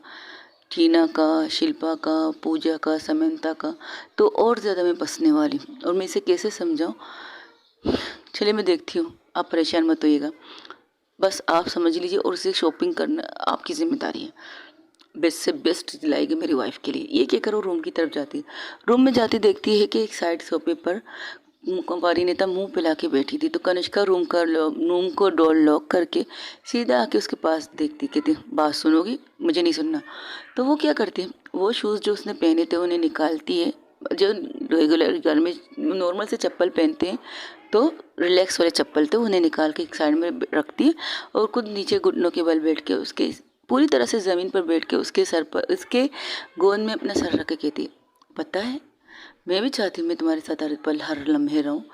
टीना का, शिल्पा का, पूजा का, समंता का। तो और ज़्यादा मैं फंसने वाली हूँ और मैं इसे कैसे समझाऊँ। चलिए मैं देखती हूँ, आप परेशान मत होइएगा, बस आप समझ लीजिए। और उसे शॉपिंग करना आपकी जिम्मेदारी है। बेस्ट से बेस्ट दिलाएगी मेरी वाइफ के लिए। ये क्या करो, रूम की तरफ जाती है। रूम में जाती देखती है कि एक साइड सोफे पर परिणीता मुंह फैला के बैठी थी। तो कनिष्का रूम को डोर लॉक करके सीधा आके उसके पास देखती, कहती बात सुनोगी, मुझे नहीं सुनना। तो वो क्या करती है, वो शूज़ जो उसने पहने थे उन्हें निकालती है। जो रेगुलर घर में नॉर्मल से चप्पल पहनते हैं, तो रिलैक्स वाले चप्पल थे, उन्हें निकाल के एक साइड में रखती है और खुद नीचे घुटनों के बल बैठ के उसके पूरी तरह से ज़मीन पर बैठ के उसके सर पर, उसके गोद में अपना सर रख के कहती है, पता है मैं भी चाहती हूँ मैं तुम्हारे साथ हर पल हर लम्हे रहूँ,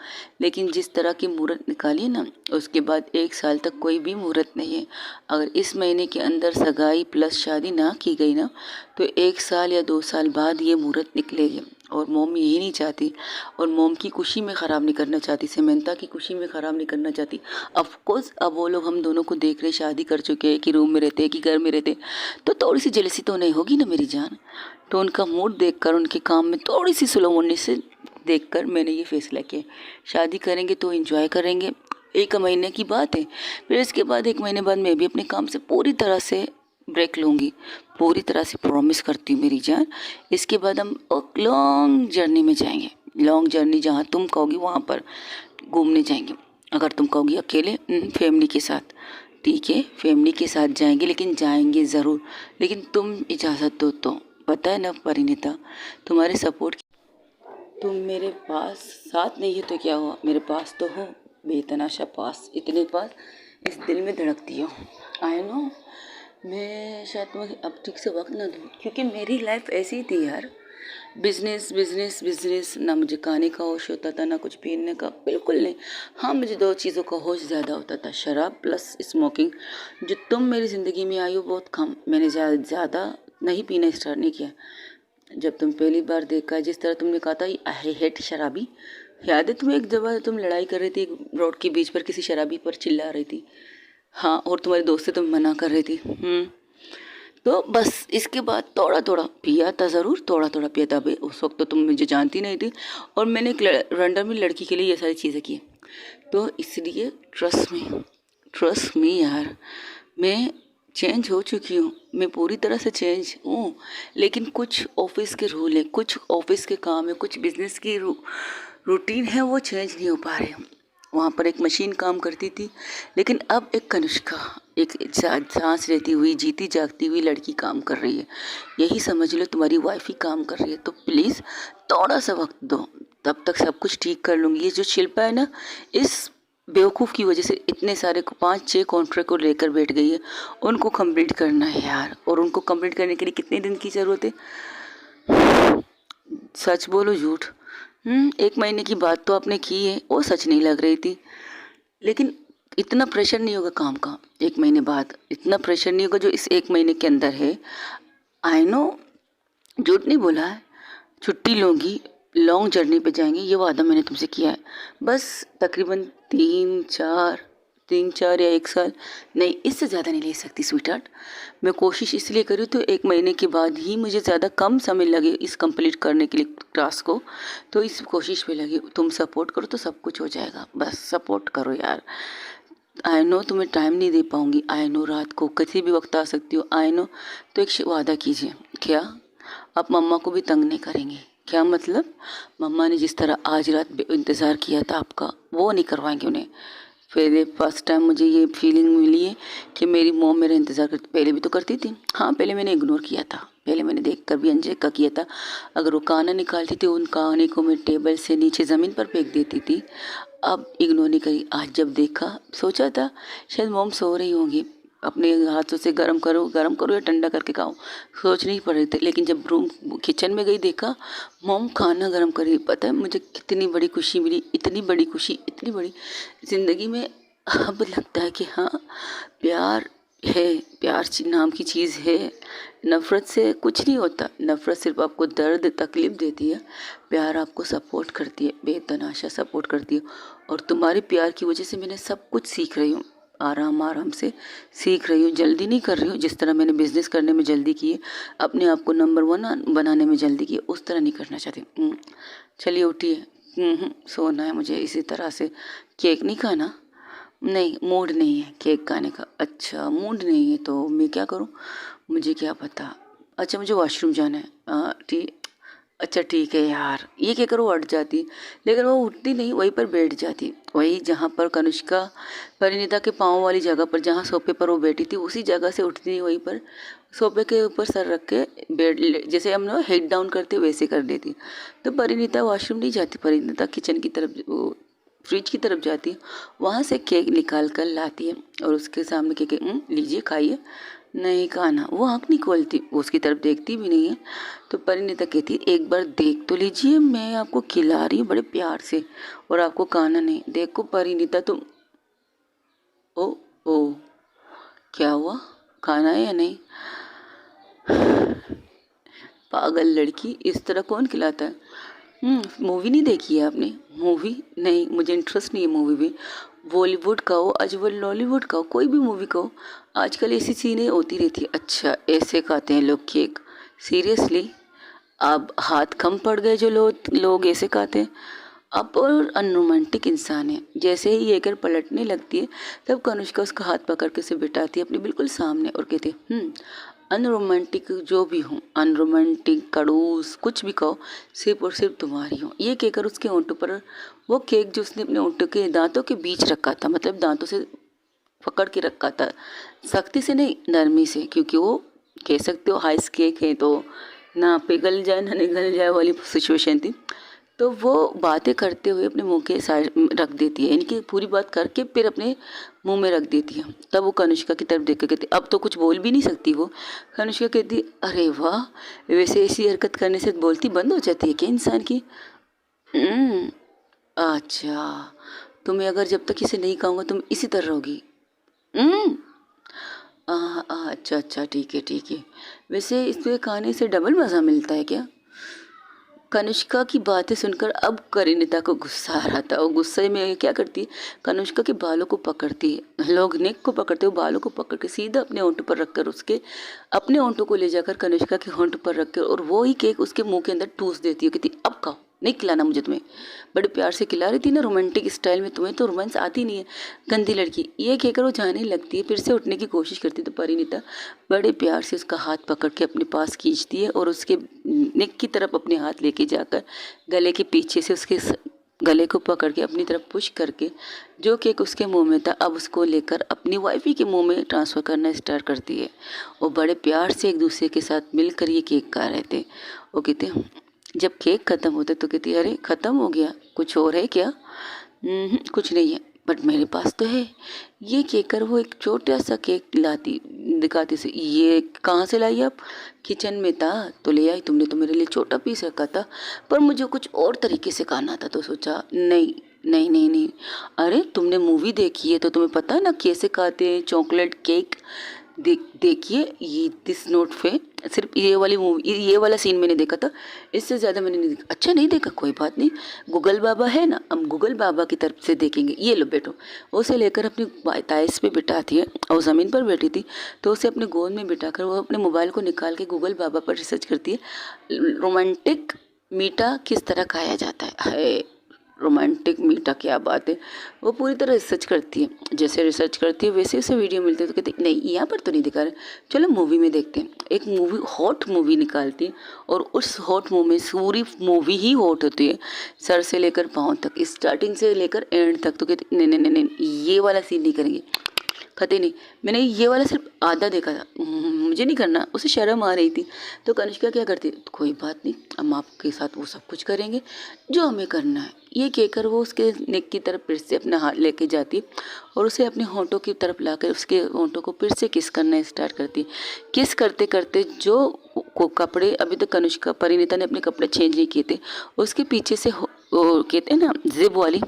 लेकिन जिस तरह की मुहूर्त निकाली है ना, उसके बाद 1 साल तक कोई भी मुहूर्त नहीं है। अगर इस महीने के अंदर सगाई प्लस शादी ना की गई ना, तो 1 साल या 2 साल बाद ये मुहूर्त निकलेगी। और मोम यही नहीं चाहती, और मोम की खुशी में ख़राब नहीं करना चाहती, समंता की खुशी में ख़राब नहीं करना चाहती। ऑफकोर्स अब वो लोग हम दोनों को देख रहे, शादी कर चुके हैं, कि रूम में रहते हैं कि घर में रहते, तो थोड़ी सी जेलसी तो नहीं होगी ना मेरी जान। तो उनका मूड देखकर, उनके काम में थोड़ी सी स्लो होने से देखकर मैंने ये फैसला किया, शादी करेंगे तो एंजॉय करेंगे। 1 महीने की बात है, फिर इसके बाद 1 महीने बाद मैं भी अपने काम से पूरी तरह से ब्रेक लूँगी, पूरी तरह से प्रॉमिस करती हूँ मेरी जान। इसके बाद हम एक लॉन्ग जर्नी में जाएंगे, लॉन्ग जर्नी, जहाँ तुम कहोगी वहाँ पर घूमने जाएंगे। अगर तुम कहोगी अकेले, फैमिली के साथ, ठीक है फैमिली के साथ जाएंगे, लेकिन जाएंगे ज़रूर, लेकिन तुम इजाज़त दो तो। पता है ना परिणीता, तुम्हारे सपोर्ट, तुम मेरे पास साथ नहीं हो तो क्या हुआ, मेरे पास तो हो, बेतनाशा पास, इतने पास, इस दिल में धड़कती हो। आई नो, मैं शायद तुम्हें अब ठीक से वक्त ना दूँ, क्योंकि मेरी लाइफ ऐसी ही थी यार, बिजनेस बिजनेस बिजनेस, ना मुझे खाने का होश होता था, ना कुछ पीने का, बिल्कुल नहीं। हाँ, मुझे 2 चीज़ों का होश ज़्यादा होता था, शराब प्लस स्मोकिंग। जो तुम मेरी ज़िंदगी में आई हो बहुत कम, मैंने ज़्यादा नहीं पीना स्टार्ट नहीं किया। जब तुम पहली बार देखा, जिस तरह तुमने कहा था आई हेट शराबी, याद है तुम्हें, एक जगह तुम लड़ाई कर रही थी रोड के बीच पर, किसी शराबी पर चिल्ला रही थी, हाँ, और तुम्हारे दोस्त से तुम मना कर रही थी। तो बस इसके बाद थोड़ा थोड़ा पिया था, ज़रूर थोड़ा थोड़ा पिया था भाई, उस वक्त तो तुम मुझे जानती नहीं थी, और मैंने एक रैंडम लड़की के लिए ये सारी चीज़ें की। तो इसलिए ट्रस्ट मी यार, मैं चेंज हो चुकी हूँ, मैं पूरी तरह से चेंज हूँ। लेकिन कुछ ऑफिस के रूल है, कुछ ऑफिस के काम है, कुछ बिजनेस की रूटीन है, वो चेंज नहीं हो पा रहे। वहाँ पर एक मशीन काम करती थी, लेकिन अब एक कनिष्का, एक सांस लेती हुई, जीती जागती हुई लड़की काम कर रही है। यही समझ लो, तुम्हारी वाइफ ही काम कर रही है। तो प्लीज़ थोड़ा सा वक्त दो, तब तक सब कुछ ठीक कर लूँगी। ये जो शिल्पा है ना, इस बेवकूफ़ की वजह से इतने सारे 5-6 कॉन्ट्रैक्ट को लेकर बैठ गई है। उनको कंप्लीट करना है यार, और उनको कंप्लीट करने के लिए कितने दिन की ज़रूरत है, सच बोलो झूठ। 1 महीने की बात तो आपने की है, वो सच नहीं लग रही थी, लेकिन इतना प्रेशर नहीं होगा काम का 1 महीने बाद, इतना प्रेशर नहीं होगा जो इस 1 महीने के अंदर है। आई नो, झूठ नहीं बोला है। छुट्टी लूँगी, लॉन्ग जर्नी पे जाएंगे, ये वादा मैंने तुमसे किया है। बस तकरीबन 3-4 या 1 साल, नहीं इससे ज़्यादा नहीं ले सकती स्वीटहार्ट। मैं कोशिश इसलिए करूँ तो 1 महीने के बाद ही मुझे ज़्यादा कम समय लगे इस कंप्लीट करने के लिए टास्क को, तो इस कोशिश पे लगे। तुम सपोर्ट करो तो सब कुछ हो जाएगा, बस सपोर्ट करो यार। आई नो तुम्हें टाइम नहीं दे पाऊँगी, आई नो रात को किसी भी वक्त आ सकती हो, आई नो। तो एक वादा कीजिए, क्या आप मम्मा को भी तंग नहीं करेंगे? क्या मतलब? मम्मा ने जिस तरह आज रात इंतज़ार किया था आपका, वो नहीं करवाएंगे उन्हें। पहले फर्स्ट टाइम मुझे ये फीलिंग मिली है कि मेरी मॉम मेरा इंतज़ार करती, पहले भी तो करती थी। हाँ, पहले मैंने इग्नोर किया था, पहले मैंने देख कर भी अनदेखा किया था। अगर वो खाना निकालती थी, उन खाने को मैं टेबल से नीचे ज़मीन पर फेंक देती थी। अब इग्नोर नहीं करी, आज जब देखा सोचा था शायद मॉम सो रही होंगी, अपने हाथों से गरम करो या ठंडा करके खाओ, सोच नहीं पड़ रही थी। लेकिन जब रूम किचन में गई, देखा मॉम खाना गरम कर रही। पता है मुझे कितनी बड़ी खुशी मिली, इतनी बड़ी खुशी, इतनी बड़ी ज़िंदगी में। अब लगता है कि हाँ, प्यार है, प्यार नाम की चीज़ है। नफ़रत से कुछ नहीं होता, नफ़रत सिर्फ आपको दर्द तकलीफ़ देती है, प्यार आपको सपोर्ट करती है, बेतनाशा सपोर्ट करती है। और तुम्हारे प्यार की वजह से मैंने सब कुछ सीख रही हूँ। आराम आराम से सीख रही हूँ, जल्दी नहीं कर रही हूँ। जिस तरह मैंने बिज़नेस करने में जल्दी की है, अपने आप को नंबर 1 बनाने में जल्दी की है, उस तरह नहीं करना चाहती। चलिए उठिए, सोना है मुझे इसी तरह से। केक नहीं खाना? नहीं, मूड नहीं है केक खाने का। अच्छा, मूड नहीं है तो मैं क्या करूँ? मुझे क्या पता। अच्छा, मुझे वॉशरूम जाना है। ठीक। अच्छा ठीक है यार, ये कहकर वो हट जाती, लेकिन वो उठती नहीं, वहीं पर बैठ जाती। वही जहाँ पर कनिष्का परिणीता के पाँव वाली जगह पर, जहाँ सोफे पर वो बैठी थी, उसी जगह से उठती नहीं, वहीं पर सोफे के ऊपर सर रख के जैसे हम लोग हेड डाउन करते वैसे कर देती। तो परिणीता वॉशरूम नहीं जाती, परिणीता किचन की तरफ, वो फ्रिज की तरफ जाती है, वहाँ से केक निकाल कर लाती है और उसके सामने केक, लीजिए खाइए। नहीं खाना। वो आँख नहीं खोलती, वो उसकी तरफ देखती भी नहीं है। तो परिणीता कहती, एक बार देख तो लीजिए, मैं आपको खिला रही हूँ बड़े प्यार से, और आपको खाना नहीं। देखो परिणीता तुम, ओ ओ क्या हुआ, खाना है या नहीं? पागल लड़की, इस तरह कौन खिलाता है? मूवी नहीं देखी है आपने? मूवी नहीं, मुझे इंटरेस्ट नहीं है मूवी में। बॉलीवुड का हो, अजवर लॉलीवुड का हो, कोई भी मूवी का हो, आजकल ऐसी चीज़ें होती रहती है। अच्छा, ऐसे खाते हैं लोग केक? सीरियसली? अब हाथ कम पड़ गए जो लोग ऐसे खाते हैं। अब और अनरोमांटिक इंसान है। जैसे ही ये कर पलटने लगती है, तब कनुष्का उसका हाथ पकड़ के उसे बिठाती है अपने बिल्कुल सामने और कहती है, अनरोमांटिक जो भी हूँ, अनरोमांटिक, खड़ूस, कुछ भी कहो, सिर्फ और सिर्फ तुम्हारी हूँ। ये कहकर उसके होंठों पर वो केक जो उसने अपने होंठों के दांतों के बीच रखा था, मतलब दांतों से पकड़ के रखा था, सख्ती से नहीं, नरमी से, क्योंकि वो कह सकते हो आइस केक है तो ना पिघल जाए ना निगल जाए वाली सिचुएशन थी। तो वो बातें करते हुए अपने मुंह के साइड रख देती है, इनकी पूरी बात करके फिर अपने मुंह में रख देती है। तब वो कनिष्का की तरफ देख कर कहती, अब तो कुछ बोल भी नहीं सकती वो। कनिष्का कहती, अरे वाह, वैसे ऐसी हरकत करने से बोलती बंद हो जाती है क्या इंसान की? "हम्म, अच्छा, तुम्हें अगर जब तक इसे नहीं कहूँगा तुम इसी तरह रहोगी? हम्म, अच्छा अच्छा, ठीक है ठीक है। वैसे इसके खाने से डबल मज़ा मिलता है क्या? कनिष्का की बातें सुनकर अब परिणीता को गुस्सा आ रहा था। और गुस्से में क्या करती है, कनिष्का के बालों को पकड़ती है, लोग नेक को पकड़ते हो, बालों को पकड़ के सीधा अपने होंठ पर रखकर, उसके अपने होंठों को ले जाकर कनिष्का के होंठ पर रखकर, और वो ही केक उसके मुंह के अंदर ठूस देती है। कहती, अब खाओ, नहीं खिलाना मुझे तुम्हें। बड़े प्यार से खिला रही थी ना, रोमांटिक स्टाइल में। तुम्हें तो रोमांस आती नहीं है, गंदी लड़की। ये कहकर वो जाने लगती है, फिर से उठने की कोशिश करती है। तो परिणीता बड़े प्यार से उसका हाथ पकड़ के अपने पास खींचती है और उसके नेक की तरफ अपने हाथ लेके जाकर गले के पीछे से उसके गले को पकड़ के अपनी तरफ पुश करके, जो केक उसके मुंह में था, अब उसको लेकर अपनी वाइफी के मुंह में ट्रांसफ़र करना स्टार्ट करती है। वो बड़े प्यार से एक दूसरे के साथ मिलकर ये केक खा रहे थे। वो कहते, जब केक ख़त्म होता तो कहती, अरे ख़त्म हो गया, कुछ और है क्या? कुछ नहीं है, बट मेरे पास तो है। ये कहकर वो एक छोटा सा केक लाती, दिखाती से, ये कहाँ से लाई आप? किचन में था तो ले आई। तुमने तो मेरे लिए छोटा पीस रखा था, पर मुझे कुछ और तरीके से खाना था, तो सोचा नहीं नहीं नहीं नहीं। अरे तुमने मूवी देखी है तो तुम्हें पता है ना कैसे खाते हैं चॉकलेट केक। देखिए ये दिस नोट पे, सिर्फ ये वाली मूवी, ये वाला सीन मैंने देखा था, इससे ज़्यादा मैंने नहीं देखा। अच्छा नहीं देखा, कोई बात नहीं, गूगल बाबा है ना, हम गूगल बाबा की तरफ से देखेंगे। ये लो बैठो। उसे लेकर अपनी ताइस पे बिठाती है, और ज़मीन पर बैठी थी तो उसे अपने गोद में बिठाकर वो अपने मोबाइल को निकाल के गूगल बाबा पर रिसर्च करती है, रोमांटिक मीठा किस तरह खाया जाता है। रोमांटिक मीठा, क्या बात है। वो पूरी तरह रिसर्च करती है, जैसे रिसर्च करती है वैसे उसे वीडियो मिलती है तो कहती है, नहीं यहाँ पर तो नहीं दिखा रहे, चलो मूवी में देखते हैं। एक मूवी, हॉट मूवी निकालती है, और उस हॉट मूवी में पूरी मूवी ही हॉट होती है, सर से लेकर पाँव तक, स्टार्टिंग से लेकर एंड तक। तो कहती, नहीं नहीं नहीं नहीं, ये वाला सीन नहीं करेंगे, खाते नहीं। मैंने ये वाला सिर्फ आधा देखा था, मुझे नहीं करना। उसे शर्म आ रही थी। तो कनिष्का क्या करती, कोई बात नहीं, हम आपके साथ वो सब कुछ करेंगे जो हमें करना है। ये कहकर वो उसके नेक की तरफ फिर से अपना हाथ लेके जाती और उसे अपने होंठों की तरफ लाकर उसके होंठों को फिर से किस करना स्टार्ट करती। किस करते करते जो कपड़े अभी तक कनिष्का परिणीता ने अपने कपड़े चेंज नहीं किए थे, उसके पीछे से वो कहते हैं ना जिप वाली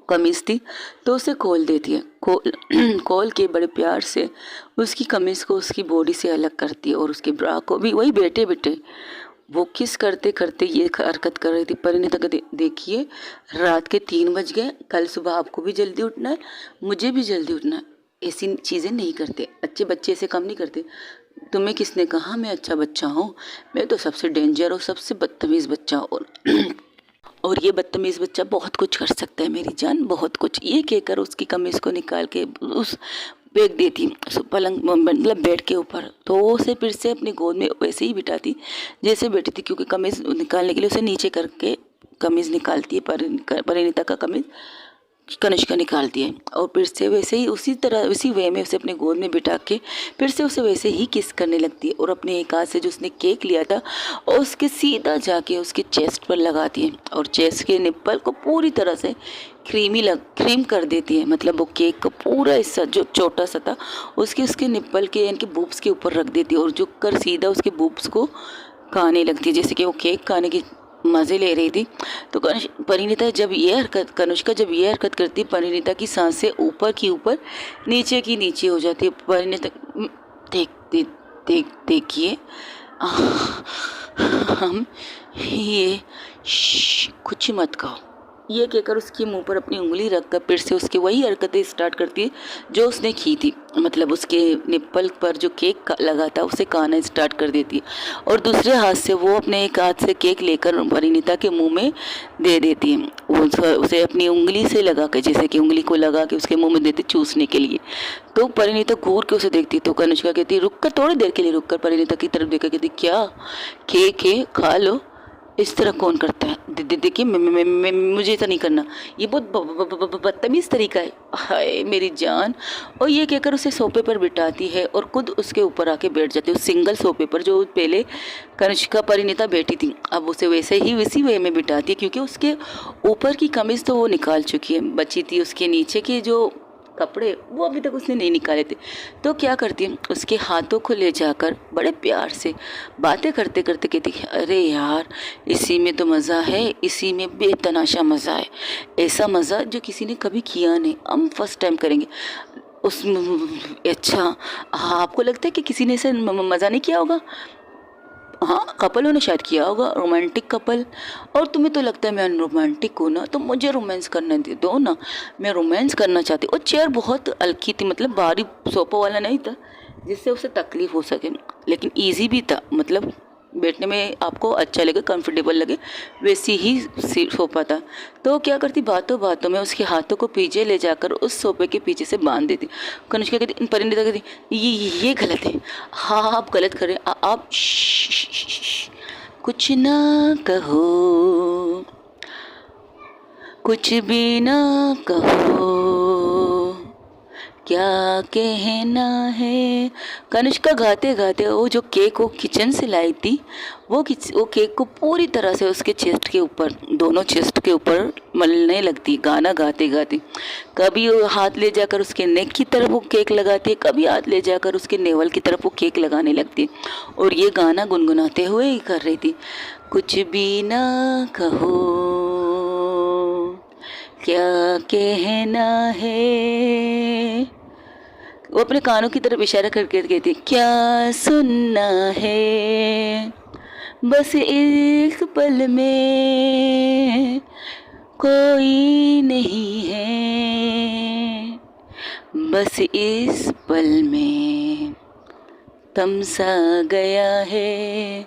कमीज़ थी, तो उसे खोल देती है। खोल के बड़े प्यार से उसकी कमीज़ को उसकी बॉडी से अलग करती है, और उसके ब्रा को भी वही बैठे बैठे वो किस करते करते ये हरकत कर रही थी। परिणीता को देखिए, रात के 3 बज गए, कल सुबह आपको भी जल्दी उठना है, मुझे भी जल्दी उठना है। ऐसी चीज़ें नहीं करते, अच्छे बच्चे ऐसे काम नहीं करते। तुम्हें किसने कहा मैं अच्छा बच्चा हूँ? मैं तो सबसे डेंजर और सबसे बदतमीज़ बच्चा हूँ। और ये बदतमीज़ बच्चा बहुत कुछ कर सकता है मेरी जान, बहुत कुछ। ये कहकर उसकी कमीज़ को निकाल के उस फेंक देती पलंग, मतलब बेड के ऊपर। तो वो उसे फिर से अपनी गोद में वैसे ही बिठाती जैसे बैठी थी, क्योंकि कमीज़ निकालने के लिए उसे नीचे करके कमीज़ निकालती है। परिणीता का कमीज़ कनिष्का निकालती है और फिर से वैसे ही उसी तरह उसी वे में उसे अपने गोद में बिठा के फिर से उसे वैसे ही किस करने लगती है। और अपने एक हाथ से जो उसने केक लिया था और उसके सीधा जाके उसके चेस्ट पर लगाती है और चेस्ट के निप्पल को पूरी तरह से क्रीम कर देती है। मतलब वो केक का पूरा हिस्सा जो छोटा सा था उसके निप्पल के यानी कि बूब्स के ऊपर रख देती है और झुक कर सीधा उसके बूब्स को खाने लगती है, जैसे कि वो केक खाने की मज़े ले रही थी। तो परिणीता जब ये हरकत कनिष्का जब ये हरकत करती, परिणीता की सांसें ऊपर की ऊपर नीचे की नीचे हो जाती है। परिणीता देखिए, हम ये कुछ मत कहो, ये कहकर उसके मुंह पर अपनी उंगली रखकर फिर से उसकी वही हरकतें स्टार्ट करती है जो उसने की थी। मतलब उसके निप्पल पर जो केक लगा था उसे खाना स्टार्ट कर देती है और दूसरे हाथ से वो अपने एक हाथ से केक लेकर परिणीता के मुंह में दे देती है। उसे अपनी उंगली से लगा के, जैसे कि उंगली को लगा के उसके मुंह में देती चूसने के लिए। तो परिणीता घूर के उसे देखती तो कनिष्का कहती है रुक कर, थोड़ी देर के लिए रुक कर परिणीता की तरफ देखकर कहती क्या केक है, खा लो। इस तरह कौन करता है? देखिए मुझे ऐसा नहीं करना, ये बहुत बदतमीज़ तरीका है। हाय मेरी जान। और ये कहकर उसे सोफे पर बिठाती है और खुद उसके ऊपर आके बैठ जाती है, उस सिंगल सोफे पर जो पहले कनिष्का परिणीता बैठी थी। अब उसे वैसे ही उसी वे में बिठाती है, क्योंकि उसके ऊपर की कमीज़ तो वो निकाल चुकी है, बची थी उसके नीचे के जो कपड़े वो अभी तक उसने नहीं निकाले थे। तो क्या करती है, उसके हाथों को ले जाकर बड़े प्यार से बातें करते करते कहती है अरे यार इसी में तो मज़ा है, इसी में बेतनाशा मज़ा है, ऐसा मज़ा जो किसी ने कभी किया नहीं, हम फर्स्ट टाइम करेंगे। उस अच्छा, हाँ आपको लगता है कि किसी ने ऐसे मज़ा नहीं किया होगा? हाँ कपलों ने शायद किया होगा, रोमांटिक कपल। और तुम्हें तो लगता है मैं रोमांटिक हूँ ना, तो मुझे रोमांस करने दो ना, मैं रोमांस करना चाहती हूँ। और चेयर बहुत हल्की थी, मतलब भारी सोफा वाला नहीं था जिससे उसे तकलीफ हो सके, लेकिन इजी भी था, मतलब बैठने में आपको अच्छा लगे, कंफर्टेबल लगे, वैसी ही सोफा था। तो क्या करती, बातों बातों में उसके हाथों को पीछे ले जाकर उस सोफे के पीछे से बांध देती। कनिष्का कहती, परिणीता कहती ये गलत है, हाँ आप गलत कर रहे हैं, आप कुछ ना कहो, कुछ भी ना कहो, क्या कहना है। कनिष्का गाते गाते वो जो केक वो किचन से लाई थी वो केक को पूरी तरह से उसके चेस्ट के ऊपर, दोनों चेस्ट के ऊपर मलने लगती गाना गाते गाते। कभी वो हाथ ले जाकर उसके नेक की तरफ वो केक लगाती है, कभी हाथ ले जाकर उसके नेवल की तरफ वो केक लगाने लगती है और ये गाना गुनगुनाते हुए ही कर रही थी, कुछ भी ना कहो, क्या कहना है। वो अपने कानों की तरफ इशारा करके कहती क्या सुनना है, बस एक पल में कोई नहीं है, बस इस पल में तमसा गया है,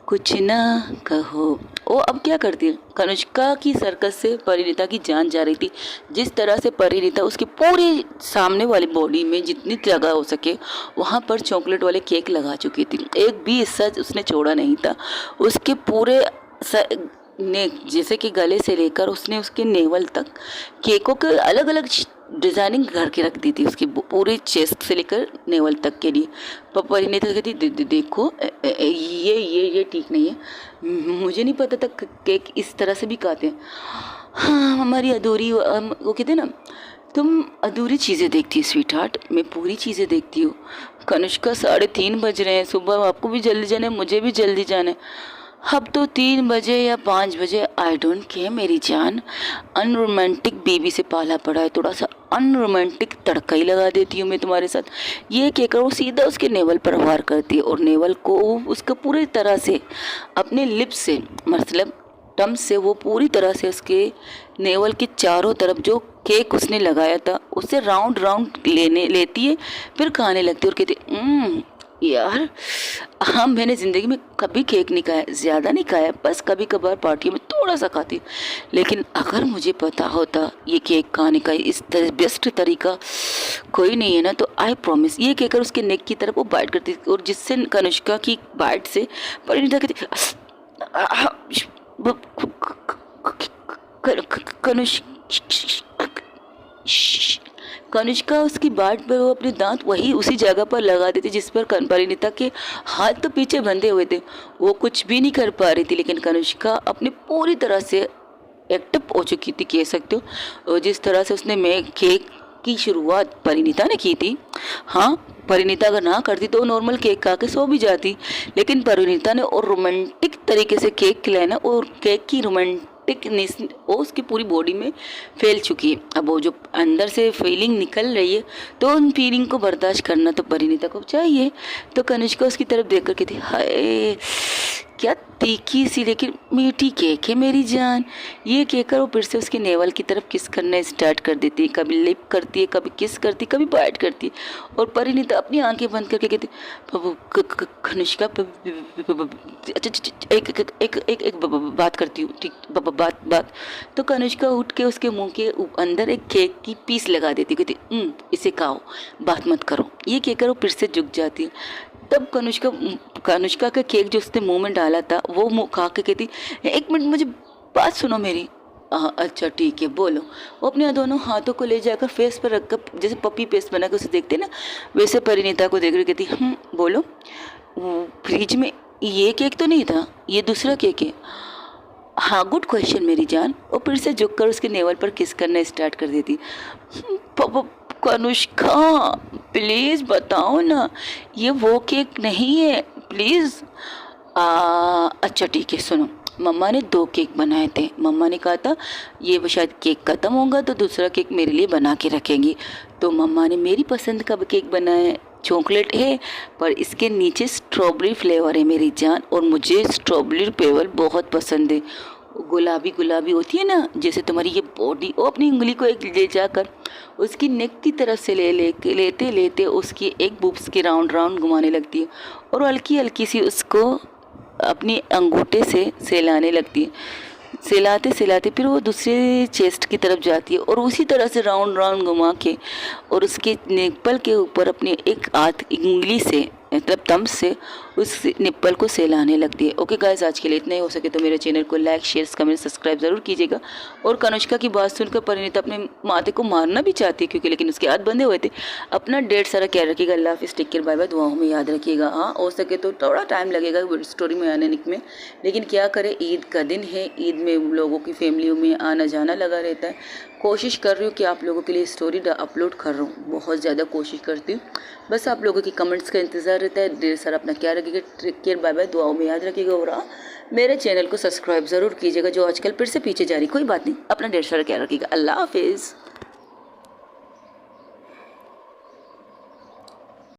कुछ ना कहो। वो अब क्या करती है, कनिष्का की सर्कस से परिणीता की जान जा रही थी। जिस तरह से परिणीता उसकी पूरी सामने वाली बॉडी में जितनी जगह हो सके वहाँ पर चॉकलेट वाले केक लगा चुकी थी, एक भी हिस्सा उसने छोड़ा नहीं था। उसके पूरे जैसे कि गले से लेकर उसने उसके नेवल तक केकों के अलग अलग डिज़ाइनिंग करके रख दी थी, उसकी पूरी चेस्ट से लेकर नेवल तक के लिए। परिणीता कहती देखो ये ठीक नहीं है, मुझे नहीं पता था केक इस तरह से भी खाते हैं। हाँ हमारी अधूरी, वो कहते ना तुम अधूरी चीज़ें देखती है स्वीट हार्ट, मैं पूरी चीज़ें देखती हूँ। कनिष्का 3:30 बज रहे हैं सुबह, आपको भी जल्दी जाना है, मुझे भी जल्दी जाना है। अब तो 3 बजे या 5 बजे, आई डोंट केयर मेरी जान, अनरोमांटिक बेबी से पाला पड़ा है, थोड़ा सा अनरोमांटिक तड़का ही लगा देती हूँ मैं तुम्हारे साथ। ये कहकर वो सीधा उसके नेवल पर वार करती है और नेवल को उसका पूरी तरह से अपने लिप्स से, मतलब टम से, वो पूरी तरह से उसके नेवल के चारों तरफ जो केक उसने लगाया था उससे राउंड राउंड लेती है, फिर खाने लगती है और कहती यार, हाँ मैंने ज़िंदगी में कभी केक नहीं खाया, ज़्यादा नहीं खाया, बस कभी कभार पार्टियों में थोड़ा सा खाती हूँ, लेकिन अगर मुझे पता होता ये केक खाने का इस बेस्ट तरीका कोई नहीं है ना, तो आई प्रॉमिस, ये कहकर उसके नेक की तरफ वो बाइट करती थी और जिससे कनिष्का की बाइट से परिणीता कहती कनिष्का उसकी बाट पर वो अपने दांत वही उसी जगह पर लगा देती जिस पर परिणीता के हाथ तो पीछे बंधे हुए थे, वो कुछ भी नहीं कर पा रही थी। लेकिन कनिष्का अपनी पूरी तरह से एक्टिव हो चुकी थी, कह सकते हो। और जिस तरह से उसने मैं केक की शुरुआत परिणीता ने की थी, हाँ परिणीता अगर ना करती तो नॉर्मल केक खा के सो भी जाती, लेकिन परिणीता ने और रोमांटिक तरीके से केक खिलाया ना, और केक की रोमांटिकनेस वो उसकी पूरी बॉडी में फैल चुकी है। अब वो जो अंदर से फीलिंग निकल रही है, तो उन फीलिंग को बर्दाश्त करना तो परिणीता को चाहिए। तो कनिष्का उसकी तरफ देख कर कहती, हाय क्या तीखी सी लेकिन मीठी केक है मेरी जान। ये कहकर वो फिर से उसके नेवल की तरफ किस करना स्टार्ट कर देती है, कभी लिप करती है, कभी किस करती है, कभी बाइट करती है। और परिणीता अपनी आंखें बंद करके कहती, कनिष्का एक बात करती हूँ, ठीक बात। तो कनिष्का उठ के उसके मुंह के अंदर एक केक की पीस लगा देती, कहती इसे खाओ, बात मत करो। ये कहकर वो फिर से झुक जाती है। तब कनिष्का का केक जो उसने मुंह में डाला था वो मुंह खा के कहती, एक मिनट मुझे बात सुनो मेरी। अच्छा ठीक है बोलो। वो अपने दोनों हाथों को ले जाकर फेस पर रखकर जैसे पपी पेस्ट बना के उसे देखते ना, वैसे परिणीता को देख रही कहती, बोलो फ्रिज में ये केक तो नहीं था, ये दूसरा केक है। हाँ गुड क्वेश्चन मेरी जान। वो फिर से झुककर उसके नेवल पर किस करना स्टार्ट कर देती। कनिष्का प्लीज़ बताओ ना, ये वो केक नहीं है प्लीज़। अच्छा ठीक है सुनो, मम्मा ने 2 केक बनाए थे। मम्मा ने कहा था ये वो शायद केक ख़त्म होगा तो दूसरा केक मेरे लिए बना के रखेंगी। तो मम्मा ने मेरी पसंद का केक बनाया, चॉकलेट है पर इसके नीचे स्ट्रॉबेरी फ्लेवर है मेरी जान, और मुझे स्ट्रॉबेरी फ्लेवर बहुत पसंद है। गुलाबी गुलाबी होती है ना जैसे तुम्हारी ये बॉडी। वो अपनी उंगली को एक ले जाकर उसकी नेक की तरफ से लेते लेते उसकी एक बुब्स के राउंड राउंड घुमाने लगती है और हल्की हल्की सी उसको अपनी अंगूठे से सहलाने लगती है। सहलाते सहलाते फिर वो दूसरे चेस्ट की तरफ जाती है और उसी तरह से राउंड राउंड घुमा के और उसके निप्पल के ऊपर अपनी एक हाथ उंगली से, मतलब थंब से उस निप्पल को सहलाने लगती है। ओके गाइस, आज के लिए इतना ही। हो सके तो मेरे चैनल को लाइक शेयर कमेंट सब्सक्राइब ज़रूर कीजिएगा। और कनिष्का की बात सुनकर परिणीता अपने माथे को मारना भी चाहती है क्योंकि, लेकिन उसके हाथ बंधे हुए थे। अपना ढेर सारा ख्याल रखिएगा। अल्लाह हाफिज़, टेक केयर, बाय बाय। दुआओं में याद रखिएगा। हाँ हो सके तो थोड़ा टाइम लगेगा स्टोरी में आने में, लेकिन क्या करें, ईद का दिन है। ईद में लोगों की फैमिलियों में आना जाना लगा रहता है। कोशिश कर रही हूँ कि आप लोगों के लिए स्टोरी अपलोड कर रहा हूँ, बहुत ज़्यादा कोशिश करती हूँ। बस आप लोगों की कमेंट्स का इंतज़ार रहता है। ढेर सारा अपना क्या रखिएगा, टेक केयर, बाय बाय। दुआओं में याद रखिएगा। और मेरे चैनल को सब्सक्राइब ज़रूर कीजिएगा जो आजकल फिर से पीछे जा रही। कोई बात नहीं, अपना ढेर सारा क्या रखिएगा। अल्लाह हाफिज़।